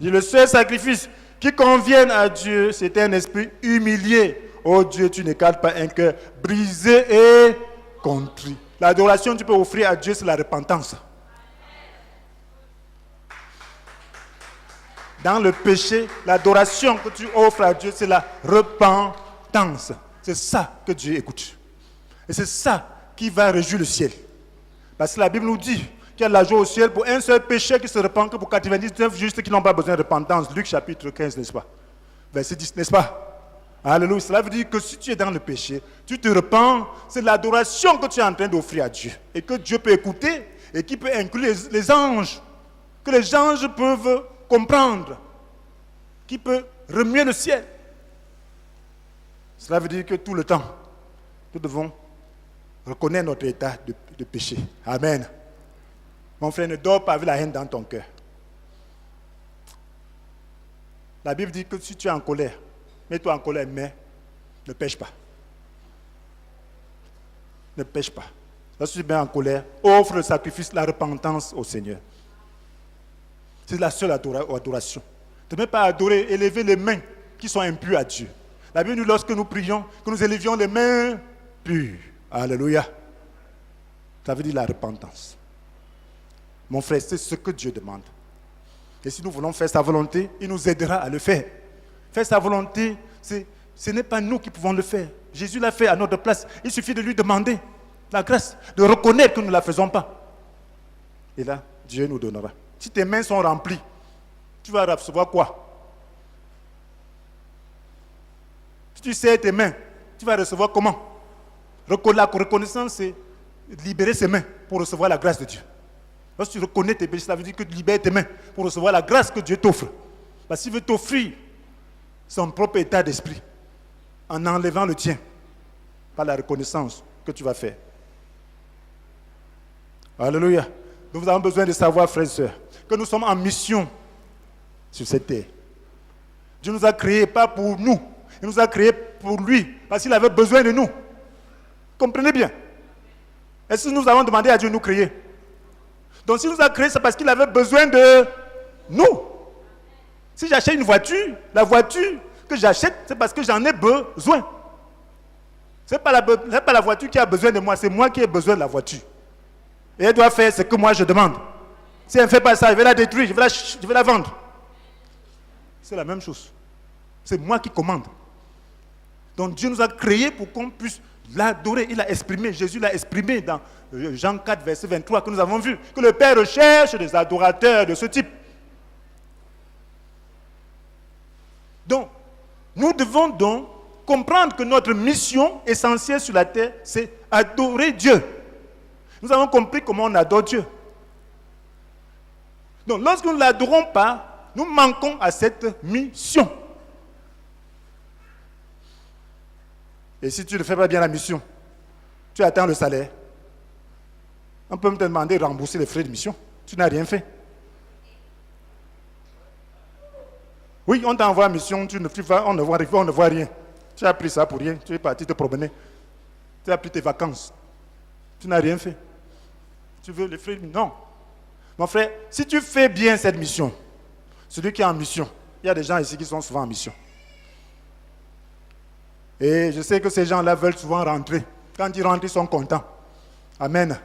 Il dit, le seul sacrifice qui convienne à Dieu, c'est un esprit humilié. Oh Dieu, tu n'écartes pas un cœur brisé et contrit. L'adoration que tu peux offrir à Dieu, c'est la repentance. Dans le péché, l'adoration que tu offres à Dieu, c'est la repentance. C'est ça que Dieu écoute. Et c'est ça qui va réjouir le ciel. Parce que la Bible nous dit qu'il y a de la joie au ciel pour un seul péché qui se repent que pour 99 justes qui n'ont pas besoin de repentance. Luc chapitre 15, n'est-ce pas? Verset 10, n'est-ce pas? Alléluia. Cela veut dire que si tu es dans le péché, tu te repens, c'est l'adoration que tu es en train d'offrir à Dieu. Et que Dieu peut écouter et qui peut inclure les anges. Que les anges peuvent comprendre. Qui peut remuer le ciel. Cela veut dire que tout le temps, nous devons reconnaître notre état de péché. Amen. Mon frère, ne dors pas avec la haine dans ton cœur. La Bible dit que si tu es en colère, mets-toi en colère, mais ne pêche pas. Ne pêche pas. Lorsque tu es en colère, offre le sacrifice, la repentance au Seigneur. C'est la seule adoration. Ne mets pas à adorer, élever les mains qui sont impures à Dieu. La Bible dit lorsque nous prions, que nous élevions les mains pures. Alléluia. Ça veut dire la repentance. Mon frère, c'est ce que Dieu demande. Et si nous voulons faire sa volonté, il nous aidera à le faire. Faire sa volonté, ce n'est pas nous qui pouvons le faire. Jésus l'a fait à notre place. Il suffit de lui demander la grâce, de reconnaître que nous ne la faisons pas. Et là, Dieu nous donnera. Si tes mains sont remplies, tu vas recevoir quoi? Si tu serres tes mains, tu vas recevoir comment? La reconnaissance, c'est libérer ses mains pour recevoir la grâce de Dieu. Lorsque tu reconnais tes péchés, ça veut dire que tu libères tes mains pour recevoir la grâce que Dieu t'offre. Parce qu'il veut t'offrir son propre état d'esprit en enlevant le tien par la reconnaissance que tu vas faire. Alléluia. Nous avons besoin de savoir, frères et sœurs, que nous sommes en mission sur cette terre. Dieu nous a créés pas pour nous, il nous a créés pour lui, parce qu'il avait besoin de nous. Comprenez bien. Est-ce que nous avons demandé à Dieu de nous créer? Donc s'il nous a créés, c'est parce qu'il avait besoin de nous. Si j'achète une voiture, la voiture que j'achète, c'est parce que j'en ai besoin. Ce n'est pas la voiture qui a besoin de moi, c'est moi qui ai besoin de la voiture. Et elle doit faire ce que moi je demande. Si elle ne fait pas ça, je vais la détruire, je vais la vendre. C'est la même chose. C'est moi qui commande. Donc Dieu nous a créés pour qu'on puisse l'adorer. Il l'a exprimé, Jésus l'a exprimé dans Jean 4, verset 23, que nous avons vu, que le Père recherche des adorateurs de ce type. Donc, nous devons donc comprendre que notre mission essentielle sur la terre, c'est adorer Dieu. Nous avons compris comment on adore Dieu. Donc, lorsque nous ne l'adorons pas, nous manquons à cette mission. Et si tu ne fais pas bien la mission, tu attends le salaire. On peut me demander de rembourser les frais de mission. Tu n'as rien fait. Oui, on t'envoie en mission, on ne voit rien. Tu as pris ça pour rien, tu es parti te promener. Tu as pris tes vacances. Tu n'as rien fait. Tu veux les frais de mission? Non. Mon frère, si tu fais bien cette mission, celui qui est en mission, il y a des gens ici qui sont souvent en mission. Et je sais que ces gens-là veulent souvent rentrer. Quand ils rentrent, ils sont contents. Amen.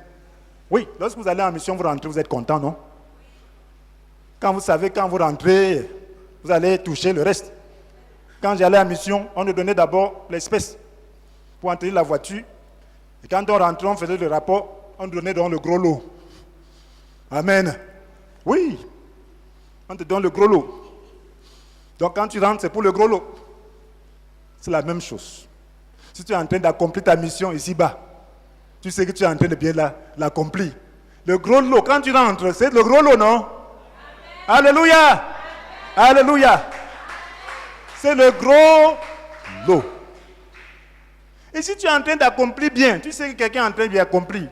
Oui, lorsque vous allez en mission, vous rentrez, vous êtes content, non? Quand vous savez, quand vous rentrez, vous allez toucher le reste. Quand j'allais en mission, on nous donnait d'abord l'espèce pour entrer la voiture. Et quand on rentrait, on faisait le rapport, on donnait dans le gros lot. Amen. Oui, on te donne le gros lot. Donc quand tu rentres, c'est pour le gros lot. C'est la même chose. Si tu es en train d'accomplir ta mission ici-bas, tu sais que tu es en train de bien l'accomplir. Le gros lot, quand tu rentres, c'est le gros lot, non? Amen. Alléluia! Amen. Alléluia! C'est le gros lot. Et si tu es en train d'accomplir bien, tu sais que quelqu'un est en train de bien accomplir,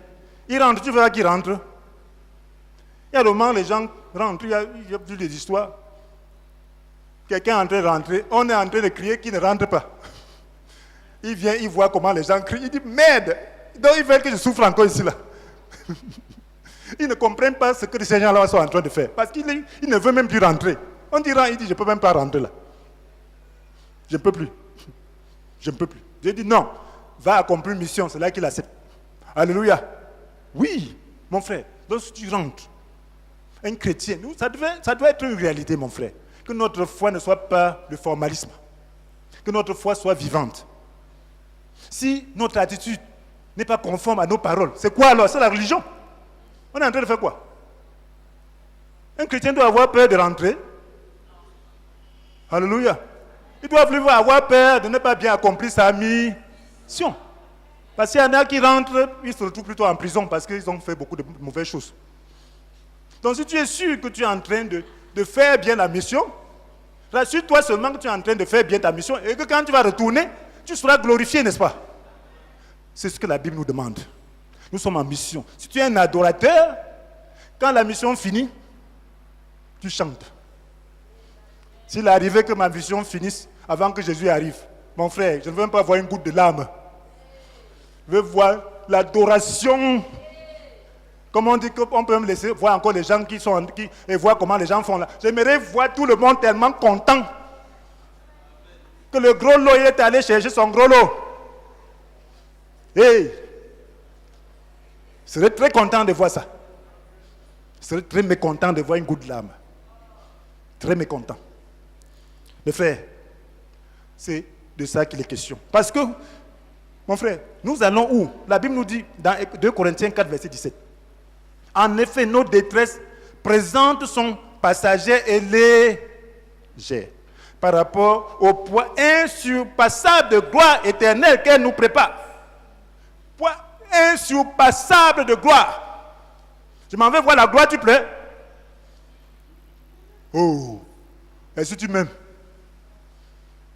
il rentre, tu verras qu'il rentre. Il y a le moment, les gens rentrent, il y a plus des histoires. Quelqu'un est en train de rentrer, on est en train de crier qu'il ne rentre pas. Il vient, il voit comment les gens crient, il dit merde, donc ils veulent que je souffre encore ici là. Ils ne comprennent pas ce que ces gens-là sont en train de faire, parce qu'il ne veut même plus rentrer. On dira, il dit je ne peux même pas rentrer là. Je ne peux plus. Je ne peux plus. J'ai dit non, va accomplir une mission, c'est là qu'il accepte. Alléluia. Oui, mon frère, lorsque tu rentres, un chrétien, ça doit être une réalité, mon frère. Que notre foi ne soit pas le formalisme. Que notre foi soit vivante. Si notre attitude n'est pas conforme à nos paroles, c'est quoi alors? C'est la religion. On est en train de faire quoi? Un chrétien doit avoir peur de rentrer. Alléluia. Il doit plus avoir peur de ne pas bien accomplir sa mission. Parce qu'il y en a qui rentrent, ils se retrouvent plutôt en prison parce qu'ils ont fait beaucoup de mauvaises choses. Donc si tu es sûr que tu es en train de faire bien la mission, rassure-toi seulement que tu es en train de faire bien ta mission et que quand tu vas retourner, tu seras glorifié, n'est-ce pas? C'est ce que la Bible nous demande. Nous sommes en mission. Si tu es un adorateur, quand la mission finit, tu chantes. S'il arrivait que ma mission finisse avant que Jésus arrive, mon frère, je ne veux même pas voir une goutte de larmes. Je veux voir l'adoration. Comment on dit qu'on peut me laisser voir encore les gens et voir comment les gens font là. J'aimerais voir tout le monde tellement content que le gros lot est allé chercher son gros lot. Hey! Je serais très content de voir ça. Je serais très mécontent de voir une goutte de larmes. Très mécontent. Mais frère, c'est de ça qu'il est question. Parce que, mon frère, nous allons où? La Bible nous dit dans 2 Corinthiens 4, verset 17. En effet, nos détresses présentes sont passagères et légères par rapport au poids insurpassable de gloire éternelle qu'elle nous prépare. Poids insurpassable de gloire. Je m'en vais voir la gloire, tu plais? Oh, est-ce que tu m'aimes?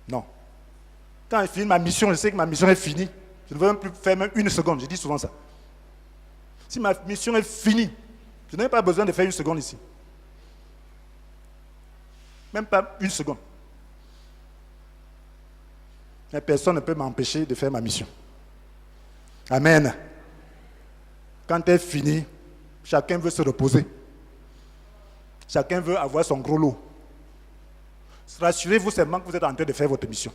Non. Quand je finis ma mission, je sais que ma mission est finie. Je ne veux même plus faire même une seconde, je dis souvent ça. Si ma mission est finie, je n'ai pas besoin de faire une seconde ici. Même pas une seconde. Mais personne ne peut m'empêcher de faire ma mission. Amen. Quand elle est finie, chacun veut se reposer. Chacun veut avoir son gros lot. Rassurez-vous seulement que vous êtes en train de faire votre mission.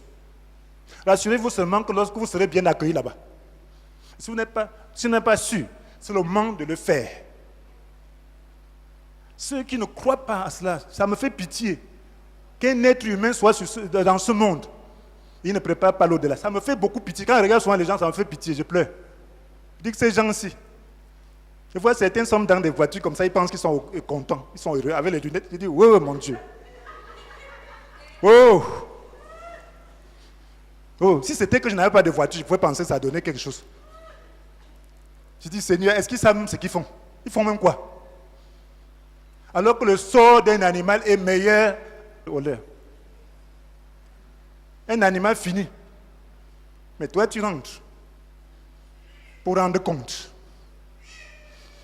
Rassurez-vous seulement que lorsque vous serez bien accueillis là-bas. Si vous n'êtes pas sûr, c'est le moment de le faire. Ceux qui ne croient pas à cela, ça me fait pitié. Qu'un être humain soit dans ce monde, il ne prépare pas l'au-delà. Ça me fait beaucoup pitié. Quand je regarde souvent les gens, ça me fait pitié, je pleure. Je dis que ces gens-ci, je vois certains sont dans des voitures comme ça, ils pensent qu'ils sont contents, ils sont heureux, avec les lunettes. Je dis, oh mon Dieu. Oh. Oh, si c'était que je n'avais pas de voiture, je pouvais penser que ça donnait quelque chose. Je dis, Seigneur, est-ce qu'ils savent même ce qu'ils font? Ils font même quoi? Alors que le sort d'un animal est meilleur au leur. Un animal fini. Mais toi, tu rentres pour rendre compte.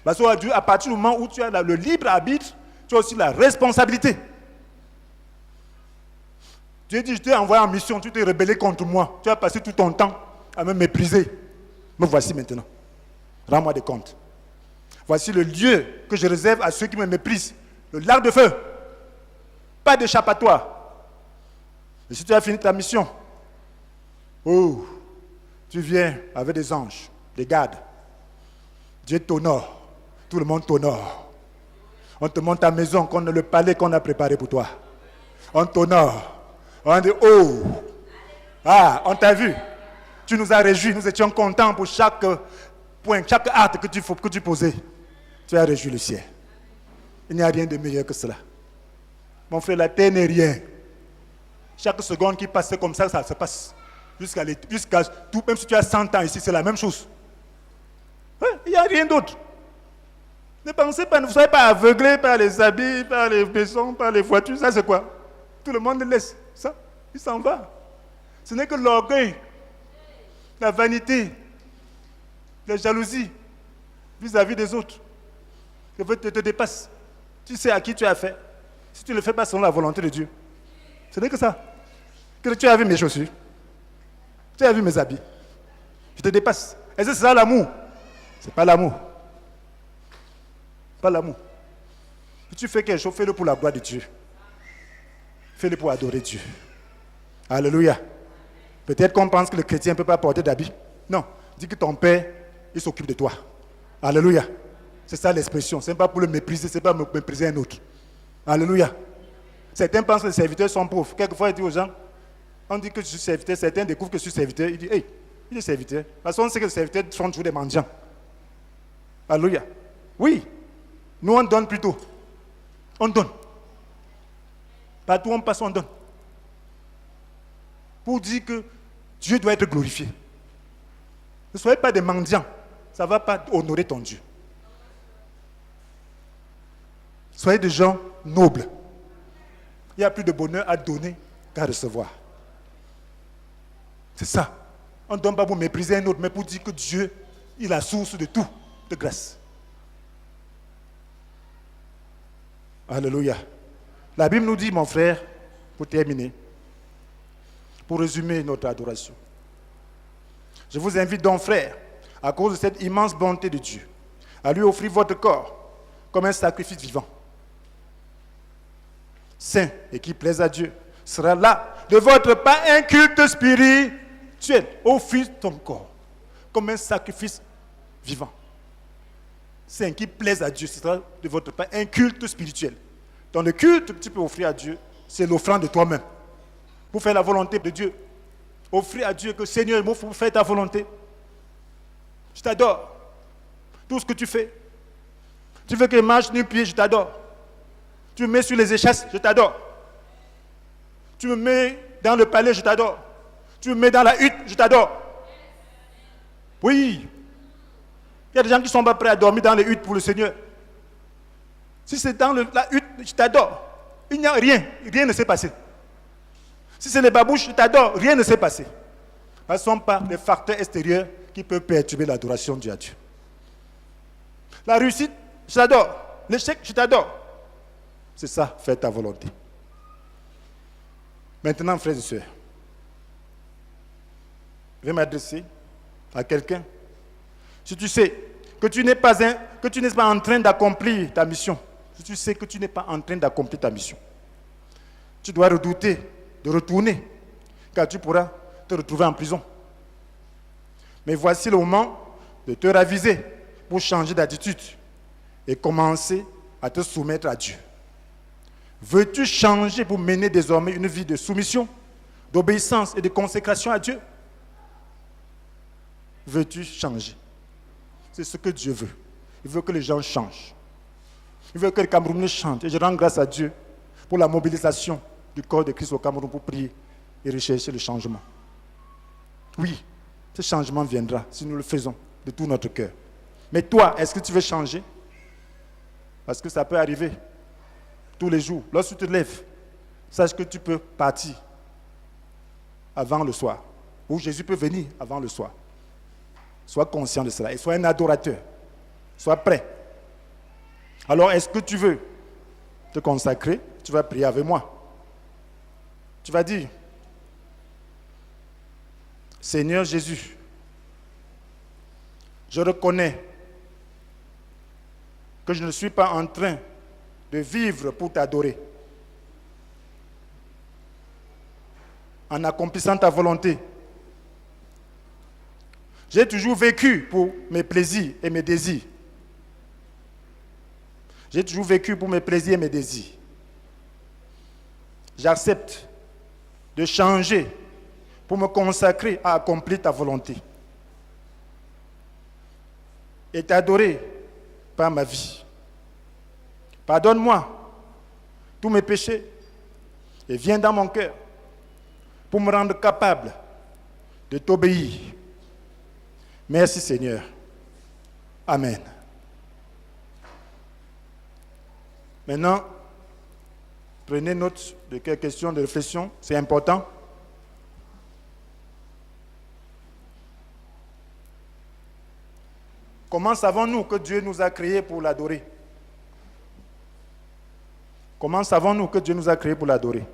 Parce qu'à partir du moment où tu as le libre arbitre, tu as aussi la responsabilité. Dieu dit, je t'ai envoyé en mission, tu t'es rebellé contre moi. Tu as passé tout ton temps à me mépriser. Me voici maintenant. Rends-moi des comptes. Voici le lieu que je réserve à ceux qui me méprisent. Le lac de feu. Pas d'échappatoire. Et si tu as fini ta mission, oh, tu viens avec des anges, des gardes. Dieu t'honore. Tout le monde t'honore. On te monte ta maison, le palais qu'on a préparé pour toi. On t'honore. On dit, oh, ah, on t'a vu. Tu nous as réjouis, nous étions contents pour chaque point, chaque acte que tu posais. Tu as réjoui le ciel. Il n'y a rien de meilleur que cela. Mon frère, la terre n'est rien. Chaque seconde qui passe, c'est comme ça se passe. Jusqu'à tout, même si tu as 100 ans ici, c'est la même chose. Il n'y a rien d'autre. Ne pensez pas, ne soyez pas aveuglés par les habits, par les maisons, par les voitures. Ça, c'est quoi? Tout le monde le laisse. Ça, il s'en va. Ce n'est que l'orgueil, la vanité, la jalousie vis-à-vis des autres qui te dépasse. Tu sais à qui tu as fait. Si tu ne le fais pas selon la volonté de Dieu, ce n'est que ça. Que tu as vu mes chaussures, tu as vu mes habits. Je te dépasse. Est-ce que c'est ça l'amour? Ce n'est pas l'amour. Pas l'amour. Si tu fais quelque chose, fais-le pour la gloire de Dieu. Fais-le pour adorer Dieu. Alléluia. Peut-être qu'on pense que le chrétien ne peut pas porter d'habits. Non. Dis que ton père, il s'occupe de toi. Alléluia. C'est ça l'expression. Ce n'est pas pour le mépriser, ce n'est pas mépriser un autre. Alléluia. Certains pensent que les serviteurs sont pauvres. Quelquefois, ils disent aux gens, on dit que je suis serviteur, certains découvrent que je suis serviteur. Ils disent, hey, il est serviteur. Parce qu'on sait que les serviteurs sont toujours des mendiants. Alléluia. Oui. Nous, on donne plutôt. On donne. Partout où on passe, on donne. Pour dire que Dieu doit être glorifié. Ne soyez pas des mendiants. Ça ne va pas honorer ton Dieu. Soyez des gens nobles. Il n'y a plus de bonheur à donner qu'à recevoir. C'est ça. On ne donne pas pour mépriser un autre, mais pour dire que Dieu est la source de tout, de grâce. Alléluia. La Bible nous dit, mon frère, pour terminer, pour résumer notre adoration. Je vous invite donc, frère, à cause de cette immense bonté de Dieu, à lui offrir votre corps comme un sacrifice vivant, saint et qui plaise à Dieu. Sera là de votre part un culte spirituel. Offre ton corps comme un sacrifice vivant, saint qui plaise à Dieu. Ce sera de votre part un culte spirituel. Dans le culte que tu peux offrir à Dieu, c'est l'offrande de toi-même. Pour faire la volonté de Dieu. Offrir à Dieu que Seigneur, il faut faire ta volonté. Je t'adore. Tout ce que tu fais. Tu veux que je marche nu pied, je t'adore. Tu me mets sur les échasses, je t'adore. Tu me mets dans le palais, je t'adore. Tu me mets dans la hutte, je t'adore. Oui. Il y a des gens qui ne sont pas prêts à dormir dans les huttes pour le Seigneur. Si c'est dans la hutte, je t'adore. Il n'y a rien. Rien ne s'est passé. Si c'est les babouches, je t'adore. Rien ne s'est passé. Ce ne sont pas les facteurs extérieurs qui peuvent perturber l'adoration de Dieu. La réussite, je t'adore. L'échec, je t'adore. C'est ça, fais ta volonté. Maintenant, frères et sœurs, je vais m'adresser à quelqu'un. Si tu sais que tu n'es pas en train d'accomplir ta mission, si tu sais que tu n'es pas en train d'accomplir ta mission, tu dois redouter de retourner, car tu pourras te retrouver en prison. Mais voici le moment de te raviser pour changer d'attitude et commencer à te soumettre à Dieu. Veux-tu changer pour mener désormais une vie de soumission, d'obéissance et de consécration à Dieu? Veux-tu changer? C'est ce que Dieu veut. Il veut que les gens changent. Il veut que les Camerounais chantent. Et je rends grâce à Dieu pour la mobilisation du corps de Christ au Cameroun pour prier et rechercher le changement. Oui, ce changement viendra si nous le faisons de tout notre cœur. Mais toi, est-ce que tu veux changer? Parce que ça peut arriver tous les jours. Lorsque tu te lèves, sache que tu peux partir avant le soir. Ou Jésus peut venir avant le soir. Sois conscient de cela et sois un adorateur. Sois prêt. Alors, est-ce que tu veux te consacrer? Tu vas prier avec moi. Tu vas dire, Seigneur Jésus, je reconnais que je ne suis pas en train de vivre pour t'adorer. En accomplissant ta volonté. J'ai toujours vécu pour mes plaisirs et mes désirs. J'ai toujours vécu pour mes plaisirs et mes désirs. J'accepte de changer pour me consacrer à accomplir ta volonté et t'adorer par ma vie. Pardonne-moi tous mes péchés et viens dans mon cœur pour me rendre capable de t'obéir. Merci Seigneur. Amen. Maintenant, prenez note de quelques questions de réflexion, c'est important. Comment savons-nous que Dieu nous a créés pour l'adorer? Comment savons-nous que Dieu nous a créés pour l'adorer?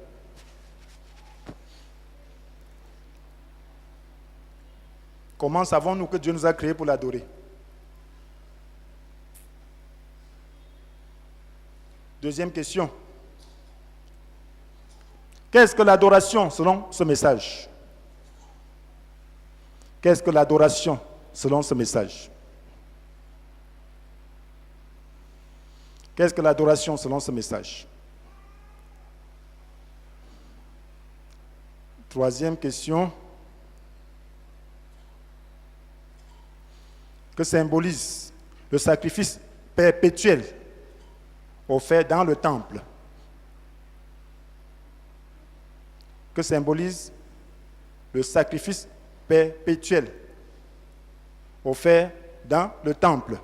Comment savons-nous que Dieu nous a créés pour l'adorer? Deuxième question. Qu'est-ce que l'adoration selon ce message? Qu'est-ce que l'adoration selon ce message? Qu'est-ce que l'adoration selon ce message? Troisième question. Que symbolise le sacrifice perpétuel offert dans le temple? Que symbolise le sacrifice perpétuel offert dans le temple?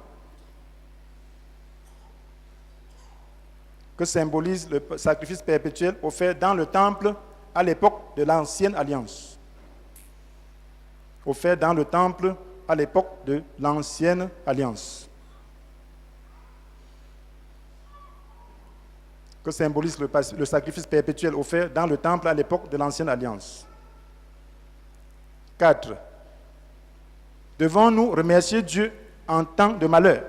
Que symbolise le sacrifice perpétuel offert dans le temple à l'époque de l'Ancienne Alliance? Offert dans le temple à l'époque de l'Ancienne Alliance. Que symbolise le sacrifice perpétuel offert dans le temple à l'époque de l'Ancienne Alliance? 4. Devons-nous remercier Dieu en temps de malheur?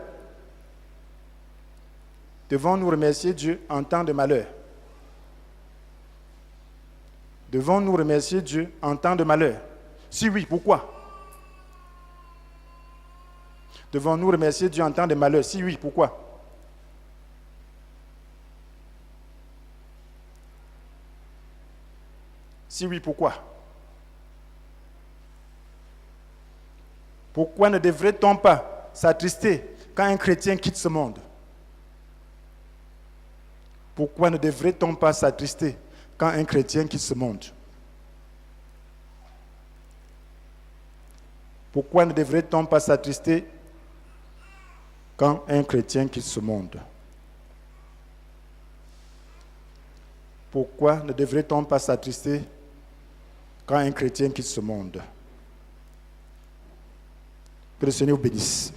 Devons-nous remercier Dieu en temps de malheur? Devons-nous remercier Dieu en temps de malheur? Si oui, pourquoi? Devons-nous remercier Dieu en temps de malheur? Si oui, pourquoi? Si oui, pourquoi? Pourquoi ne devrait-on pas s'attrister quand un chrétien quitte ce monde? Pourquoi ne devrait-on pas s'attrister quand un chrétien quitte ce monde? Pourquoi ne devrait-on pas s'attrister quand un chrétien quitte ce monde? Pourquoi ne devrait-on pas s'attrister quand un chrétien quitte ce monde? Que le Seigneur vous bénisse.